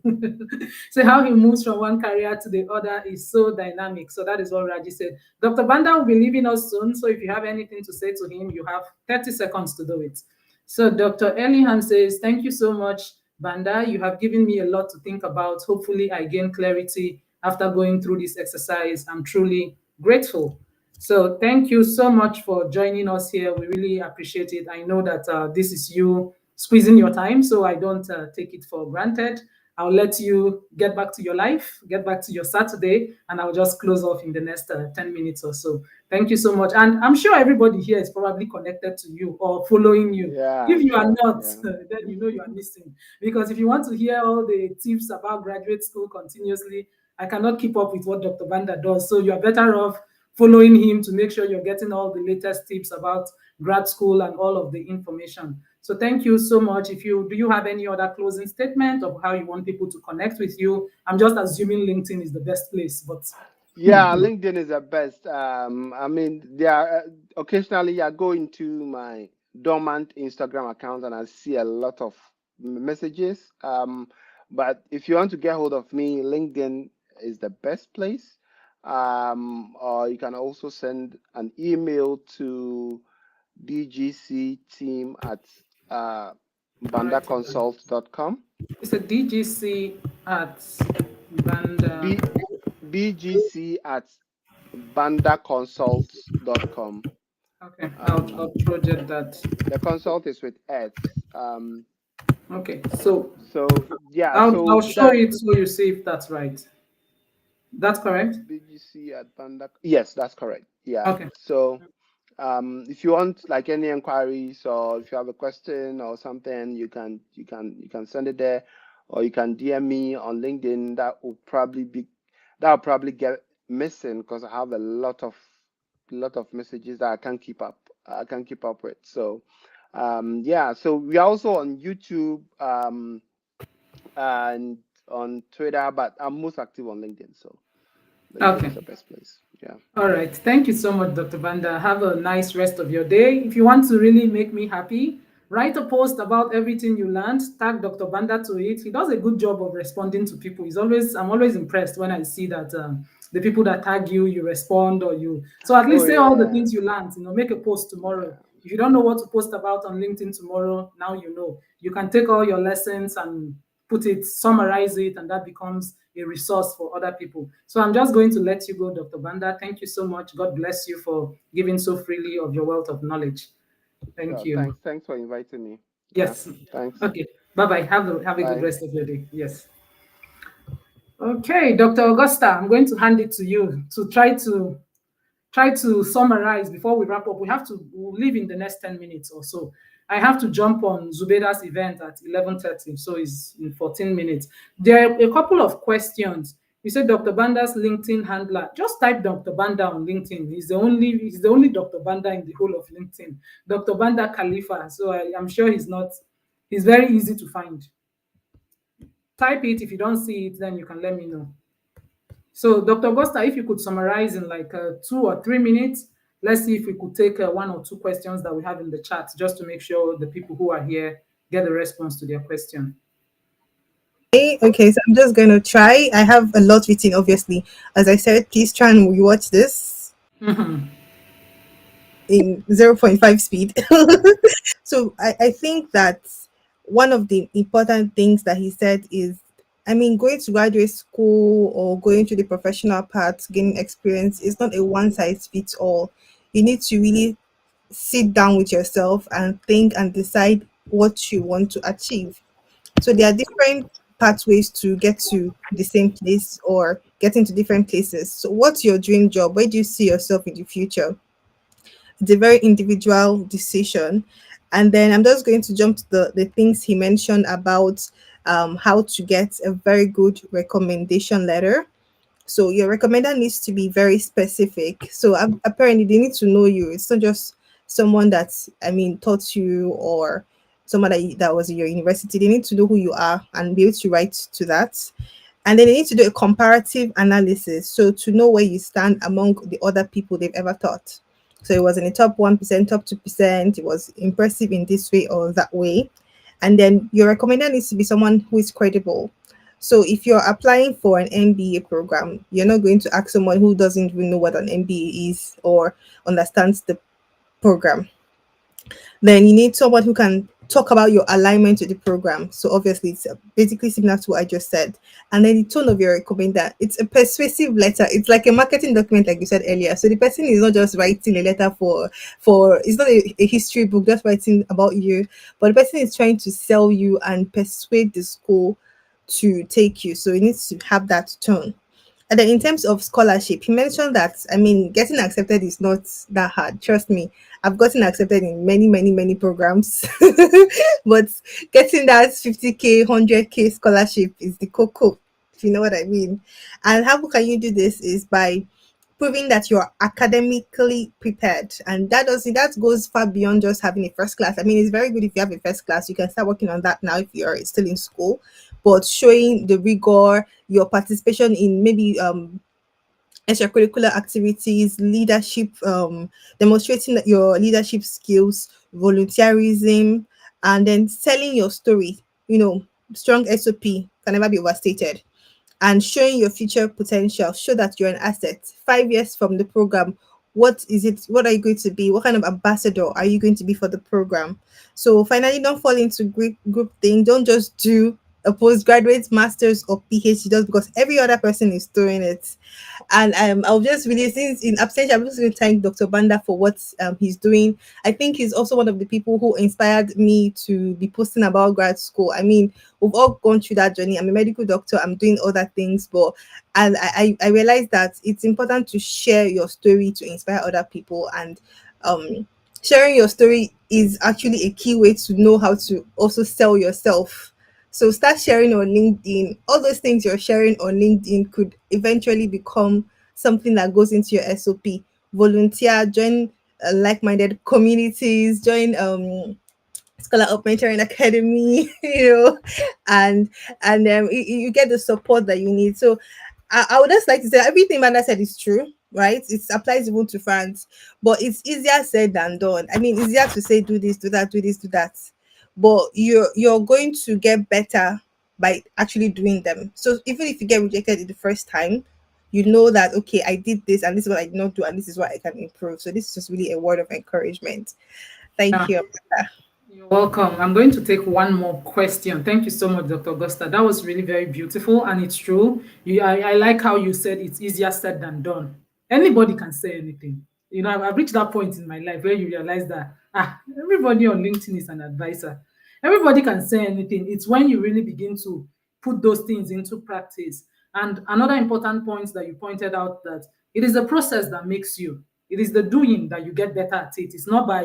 So how he moves from one career to the other is so dynamic. So that is what Raji said. Dr. Banda will be leaving us soon. So if you have anything to say to him, you have 30 seconds to do it. So Dr. Elihan says, thank you so much, Banda. You have given me a lot to think about. Hopefully, I gain clarity after going through this exercise. I'm truly grateful. So thank you so much for joining us here. We really appreciate it. I know that this is you squeezing your time, so I don't take it for granted. I'll let you get back to your life, get back to your Saturday, and I'll just close off in the next 10 minutes or so. Thank you so much. And I'm sure everybody here is probably connected to you or following you. Yeah, If I'm you are sure. not, Yeah. then you know you are missing. Because if you want to hear all the tips about graduate school continuously, I cannot keep up with what Dr. Banda does. So you are better off following him to make sure you're getting all the latest tips about grad school and all of the information. So thank you so much. If you do you have any other closing statement of how you want people to connect with you? I'm just assuming LinkedIn is the best place, but Yeah, LinkedIn is the best. I mean, there are, occasionally I go into my dormant Instagram account and I see a lot of messages. But if you want to get hold of me, LinkedIn is the best place. Or you can also send an email to dgcteam at uh, all right. bandaconsult.com. It's a DGC at Banda. B bgc at bandaconsult.com. Okay, I'll Um, project that. the consult is with S. Okay, so So yeah, I'll so show that it so you see if that's right. That's correct. BGC at Banda. Yes, that's correct. Yeah. Okay. So if you want like any inquiries or if you have a question or something, you can send it there, or you can DM me on LinkedIn. That will probably get missing because I have a lot of messages that I can't keep up with. So yeah, so we are also on YouTube and on Twitter, but I'm most active on LinkedIn. So LinkedIn Okay. is the best place. Yeah. All right. Thank you so much, Dr. Banda. Have a nice rest of your day. If you want to really make me happy, write a post about everything you learned. Tag Dr. Banda to it. He does a good job of responding to people. I'm always impressed when I see that the people that tag you, you respond, or you. So at Oh least say all the yeah, things you learned. Make a post tomorrow. yeah. If you don't know what to post about on LinkedIn tomorrow, now you know. You can take all your lessons and put it, summarize it, and that becomes a resource for other people. So I'm just going to let you go, Dr. Banda. Thank you so much. God bless you for giving so freely of your wealth of knowledge. Thank Sure. you. Thanks for inviting me. Yeah. Yes. Thanks. Okay. Bye bye. Have a good Bye. rest of your day. Yes. Okay, Dr. Augusta, I'm going to hand it to you to try to summarize before we wrap up. We'll leave in the next 10 minutes or so. I have to jump on Zubeda's event at 11:30, so it's in 14 minutes. There are a couple of questions. You said Dr. Banda's LinkedIn handler. Just type Dr. Banda on LinkedIn. He's the only Dr. Banda in the whole of LinkedIn. Dr. Banda Khalifa. So I'm sure he's very easy to find. Type it. If you don't see it, then you can let me know. So, Dr. Augusta, if you could summarize in like 2 or 3 minutes, let's see if we could take one or two questions that we have in the chat just to make sure the people who are here get the response to their question. Okay, so I'm just going to try. I have a lot written, obviously. As I said, please try and rewatch this Mhm. in zero point 0.5 speed. So I think that one of the important things that he said is, I mean, going to graduate school or going to the professional path, gaining experience is not a one size fits all. You need to really sit down with yourself and think and decide what you want to achieve. So there are different pathways to get to the same place or get into different places. So what's your dream job? Where do you see yourself in the future? It's a very individual decision. And then I'm just going to jump to the things he mentioned about how to get a very good recommendation letter. So your recommender needs to be very specific. So apparently they need to know you. It's not just someone that, I mean, taught you or someone that was in your university. They need to know who you are and be able to write to that. And then they need to do a comparative analysis. So to know where you stand among the other people they've ever taught. So it was in the top 1%, top 2%. It was impressive in this way or that way. And then your recommender needs to be someone who is credible. So if you're applying for an MBA program, you're not going to ask someone who doesn't even know what an MBA is or understands the program. Then you need someone who can talk about your alignment to the program. So obviously, it's basically similar to what I just said. And then the tone of your recommender, it's a persuasive letter. It's like a marketing document, like you said earlier. So the person is not just writing a letter for it's not a history book just writing about you, but the person is trying to sell you and persuade the school to take you. So it needs to have that tone. And then in terms of scholarship, he mentioned that, I mean, getting accepted is not that hard. Trust me, I've gotten accepted in many, many, many programs. But getting that 50K, 100K scholarship is the cocoa, if you know what I mean. And how can you do this is by proving that you're academically prepared. And that goes far beyond just having a first class. I mean, it's very good if you have a first class. You can start working on that now if you're still in school. But showing the rigor, your participation in maybe extracurricular activities, leadership, demonstrating that your leadership skills, volunteerism, and then selling your story. You know, strong SOP can never be overstated. And showing your future potential, show that you're an asset. 5 years from the program, what is it? What are you going to be? What kind of ambassador are you going to be for the program? So finally, don't fall into group thing. Don't just do a postgraduate, master's, or PhD just because every other person is doing it. And I'll just really, since in absentia, I'm just going to thank Dr. Banda for what he's doing. I think he's also one of the people who inspired me to be posting about grad school. I mean, we've all gone through that journey. I'm a medical doctor, I'm doing other things, but and I realized that it's important to share your story to inspire other people. And sharing your story is actually a key way to know how to also sell yourself. So start sharing on LinkedIn. All those things you're sharing on LinkedIn could eventually become something that goes into your SOP. Volunteer, join like-minded communities, join Scholar of Mentoring Academy, and you get the support that you need. So I would just like to say everything Manda said is true, right? It applies even to France, but it's easier said than done. I mean, easier to say do this, do that, do this, do that, but you're going to get better by actually doing them. So even if you get rejected the first time, you know that okay, I did this and this is what I did not do and this is what I can improve. So this is just really a word of encouragement. Thank Yeah. you, Amaka. You're welcome. I'm going to take one more question. Thank you so much, Dr. Augusta. That was really very beautiful, and it's true. I like how you said it's easier said than done. Anybody can say anything. I've reached that point in my life where you realize that everybody on LinkedIn is an advisor. Everybody can say anything. It's when you really begin to put those things into practice. And another important point that you pointed out, that it is the process that makes you. It is the doing that you get better at it. It's not by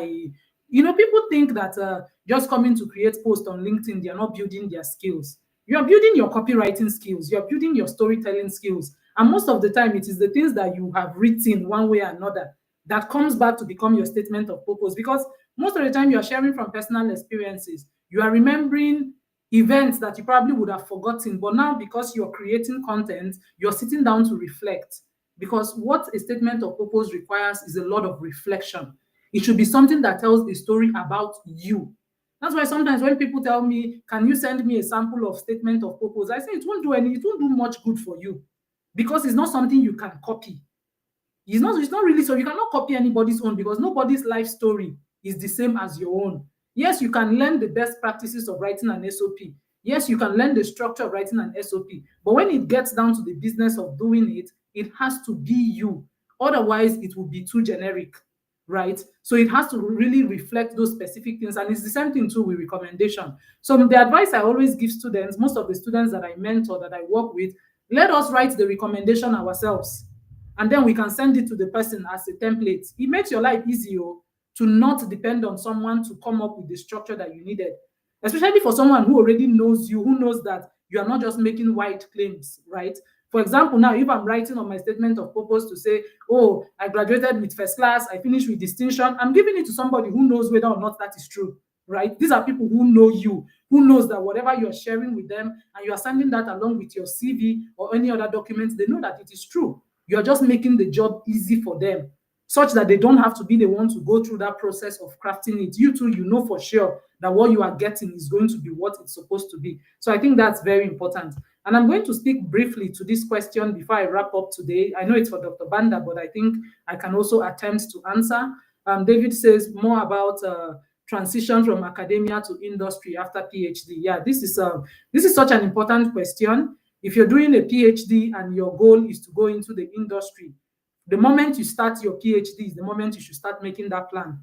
people think that just coming to create posts on LinkedIn, they are not building their skills. You are building your copywriting skills, you are building your storytelling skills. And most of the time, it is the things that you have written one way or another that comes back to become your statement of purpose. Because most of the time, you are sharing from personal experiences. You are remembering events that you probably would have forgotten. But now, because you're creating content, you're sitting down to reflect. Because what a statement of purpose requires is a lot of reflection. It should be something that tells a story about you. That's why sometimes when people tell me, "Can you send me a sample of statement of purpose?" I say it won't do much good for you, because it's not something you can copy. It's not really, so you cannot copy anybody's own, because nobody's life story is the same as your own. Yes, you can learn the best practices of writing an SOP. Yes, you can learn the structure of writing an SOP. But when it gets down to the business of doing it, it has to be you. Otherwise, it will be too generic, right? So it has to really reflect those specific things. And it's the same thing too with recommendation. So the advice I always give students, most of the students that I mentor, that I work with, let us write the recommendation ourselves, and then we can send it to the person as a template. It makes your life easier to not depend on someone to come up with the structure that you needed, especially for someone who already knows you, who knows that you are not just making wide claims, right? For example, now, if I'm writing on my statement of purpose to say, "Oh, I graduated with first class, I finished with distinction," I'm giving it to somebody who knows whether or not that is true, right? These are people who know you, who knows that whatever you're sharing with them, and you are sending that along with your CV or any other documents, they know that it is true. You're just making the job easy for them, such that they don't have to be the one to go through that process of crafting it. You too, you know for sure that what you are getting is going to be what it's supposed to be. So I think that's very important. And I'm going to speak briefly to this question before I wrap up today. I know it's for Dr. Banda, but I think I can also attempt to answer. David says more about transition from academia to industry after PhD. Yeah, this is such an important question. If you're doing a PhD and your goal is to go into the industry, the moment you start your PhD is the moment you should start making that plan.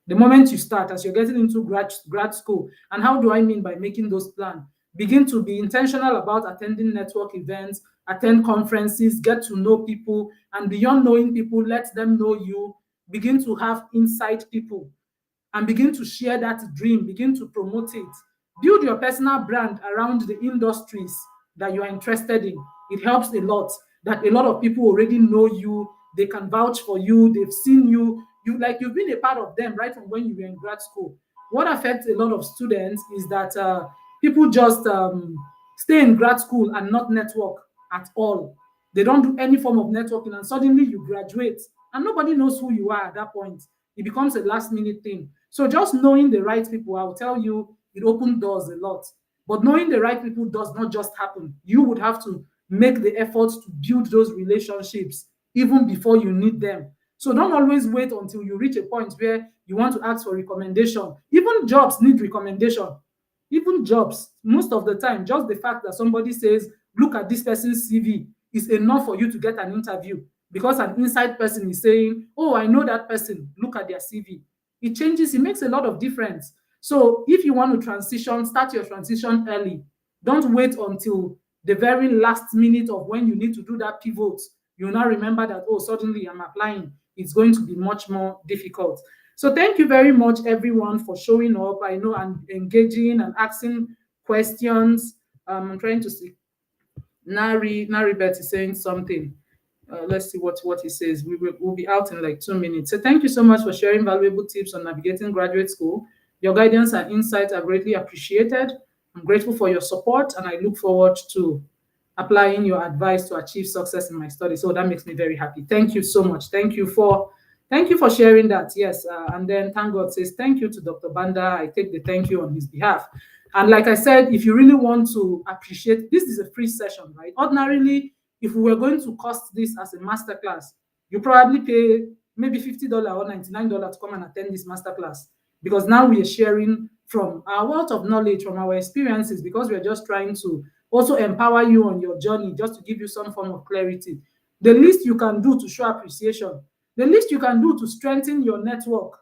The moment you start, as you're getting into grad school. And how do I mean by making those plans? Begin to be intentional about attending network events, attend conferences, get to know people, and beyond knowing people, let them know you. Begin to have inside people and begin to share that dream, begin to promote it. Build your personal brand around the industries that you are interested in. It helps a lot that a lot of people already know you, they can vouch for you, they've seen you, you've been a part of them right from when you were in grad school. What affects a lot of students is that people just stay in grad school and not network at all. They don't do any form of networking, and suddenly you graduate and nobody knows who you are at that point. It becomes a last minute thing. So just knowing the right people, I'll tell you, it opens doors a lot. But knowing the right people does not just happen. You would have to make the effort to build those relationships even before you need them. So don't always wait until you reach a point where you want to ask for recommendation. Even jobs need recommendation. Even jobs, most of the time, just the fact that somebody says, "Look at this person's CV," is enough for you to get an interview, because an inside person is saying, "Oh, I know that person, look at their CV." It makes a lot of difference. So if you want to transition, start your transition early. Don't wait until the very last minute of when you need to do that pivot. You'll now remember that, oh, suddenly I'm applying. It's going to be much more difficult. So thank you very much, everyone, for showing up. I know, and engaging and asking questions. I'm trying to see. Naribet is saying something. Let's see what he says. We'll be out in like 2 minutes. So thank you so much for sharing valuable tips on navigating graduate school. Your guidance and insights are greatly appreciated. I'm grateful for your support, and I look forward to applying your advice to achieve success in my studies. So that makes me very happy. Thank you so much. Thank you for sharing that. Yes, and then thank God says thank you to Dr. Banda. I take the thank you on his behalf. And like I said, if you really want to appreciate, this is a free session, right? Ordinarily, if we were going to cost this as a masterclass, you probably pay maybe $50 or $99 to come and attend this masterclass, because now we are sharing from our wealth of knowledge, from our experiences, because we're just trying to also empower you on your journey, just to give you some form of clarity. The least you can do to show appreciation, the least you can do to strengthen your network,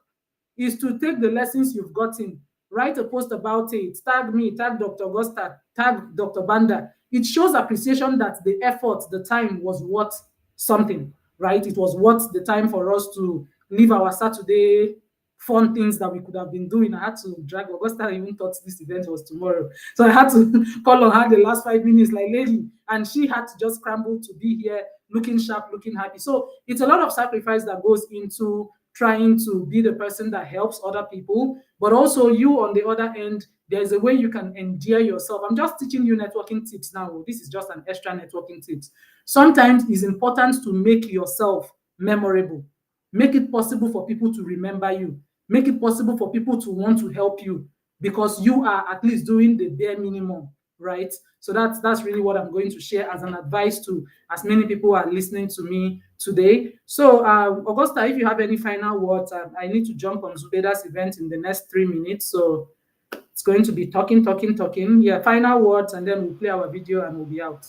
is to take the lessons you've gotten, write a post about it, tag me, tag Dr. Augusta, tag Dr. Banda. It shows appreciation that the effort, the time was worth something, right? It was worth the time for us to leave our Saturday fun things that we could have been doing. I had to drag Augusta, even thought this event was tomorrow. So I had to call on her the last 5 minutes, like, lady, and she had to just scramble to be here, looking sharp, looking happy. So it's a lot of sacrifice that goes into trying to be the person that helps other people, but also you on the other end, there's a way you can endear yourself. I'm just teaching you networking tips now. This is just an extra networking tips. Sometimes it's important to make yourself memorable. Make it possible for people to remember you. Make it possible for people to want to help you, because you are at least doing the bare minimum, right? So that's really what I'm going to share as an advice to as many people who are listening to me today. So, Augusta, if you have any final words, I need to jump on Zubeda's event in the next 3 minutes. So it's going to be talking, talking, talking. Yeah, final words, and then we'll play our video and we'll be out.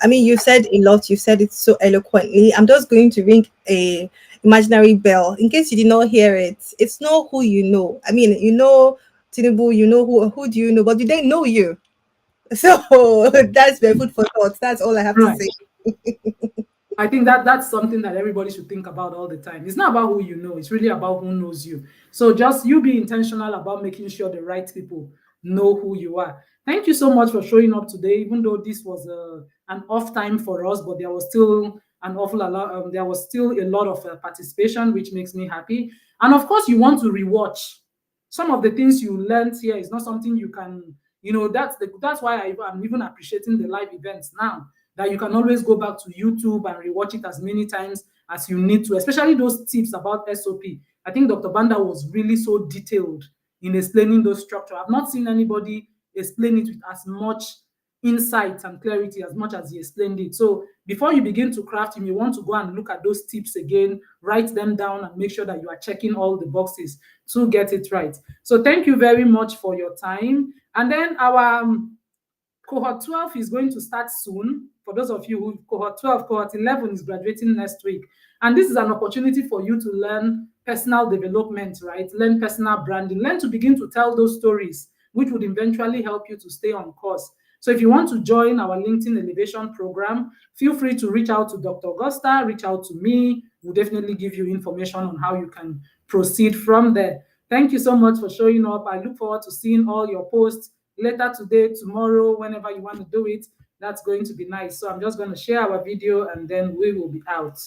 I mean, you've said a lot. You've said it so eloquently. I'm just going to ring a imaginary bell in case you did not hear it. It's not who you know. I mean, you know Tinubu, you know who do you know, but do they know you? So that's the food for thought. That's all I have to Right. say. I think that's something that everybody should think about all the time. It's not about who you know, it's really about who knows you. So just you be intentional about making sure the right people know who you are. Thank you so much for showing up today, even though this was an off time for us, but there was still an awful lot, there was still a lot of participation, which makes me happy. And of course, you want to rewatch. Some of the things you learned here is not something you can, that's why I'm even appreciating the live events now, that you can always go back to YouTube and rewatch it as many times as you need to, especially those tips about SOP. I think Dr. Banda was really so detailed in explaining those structure. I've not seen anybody explain it with as much insight and clarity as much as he explained it. So before you begin to craft him, you want to go and look at those tips again, write them down, and make sure that you are checking all the boxes to get it right. So thank you very much for your time. And then our cohort 12 is going to start soon. For those of you who cohort 12, cohort 11 is graduating next week. And this is an opportunity for you to learn personal development, right? Learn personal branding, learn to begin to tell those stories, which would eventually help you to stay on course. So if you want to join our LinkedIn Elevation program, feel free to reach out to Dr. Augusta, reach out to me. We'll definitely give you information on how you can proceed from there. Thank you so much for showing up. I look forward to seeing all your posts later today, tomorrow, whenever you want to do it. That's going to be nice. So I'm just going to share our video and then we will be out.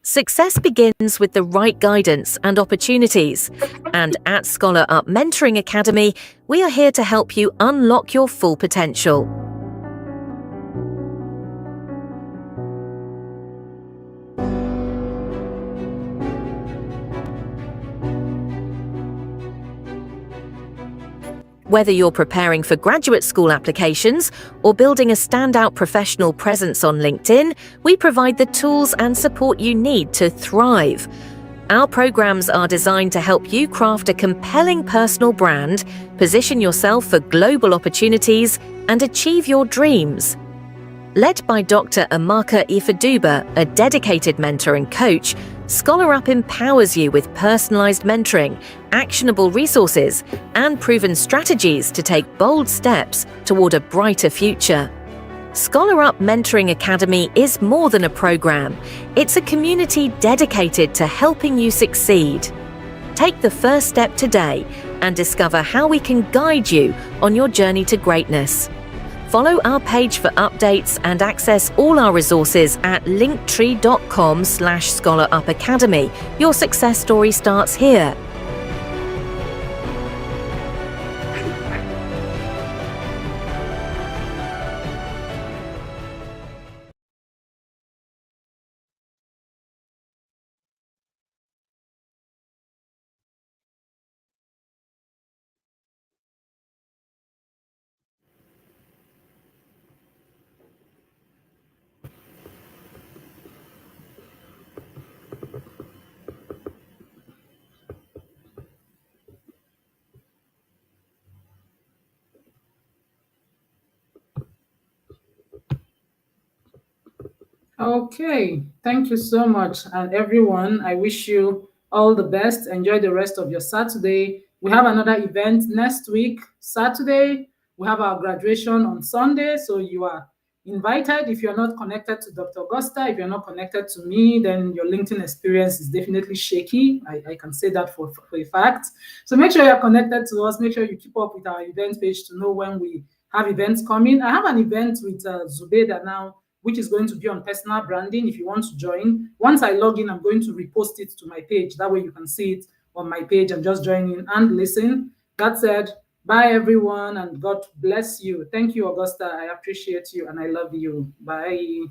Success begins with the right guidance and opportunities. And at Scholar Up Mentoring Academy, we are here to help you unlock your full potential. Whether you're preparing for graduate school applications or building a standout professional presence on LinkedIn, we provide the tools and support you need to thrive. Our programs are designed to help you craft a compelling personal brand, position yourself for global opportunities, and achieve your dreams. Led by Dr. Amaka Ifaduba, a dedicated mentor and coach, Scholar Up empowers you with personalized mentoring, actionable resources, and proven strategies to take bold steps toward a brighter future. Scholar Up Mentoring Academy is more than a program. It's a community dedicated to helping you succeed. Take the first step today and discover how we can guide you on your journey to greatness. Follow our page for updates and access all our resources at linktree.com/scholarupacademy. Your success story starts here. Okay, thank you so much. And everyone, I wish you all the best. Enjoy the rest of your Saturday. We have another event next week, Saturday. We have our graduation on Sunday. So you are invited. If you're not connected to Dr. Augusta, if you're not connected to me, then your LinkedIn experience is definitely shaky. I can say that for a fact. So make sure you're connected to us. Make sure you keep up with our event page to know when we have events coming. I have an event with Zubeda now, which is going to be on personal branding. If you want to join, once I log in, I'm going to repost it to my page. That way you can see it on my page and just join in and listen. That said, bye everyone, and God bless you. Thank you, Augusta. I appreciate you and I love you. Bye.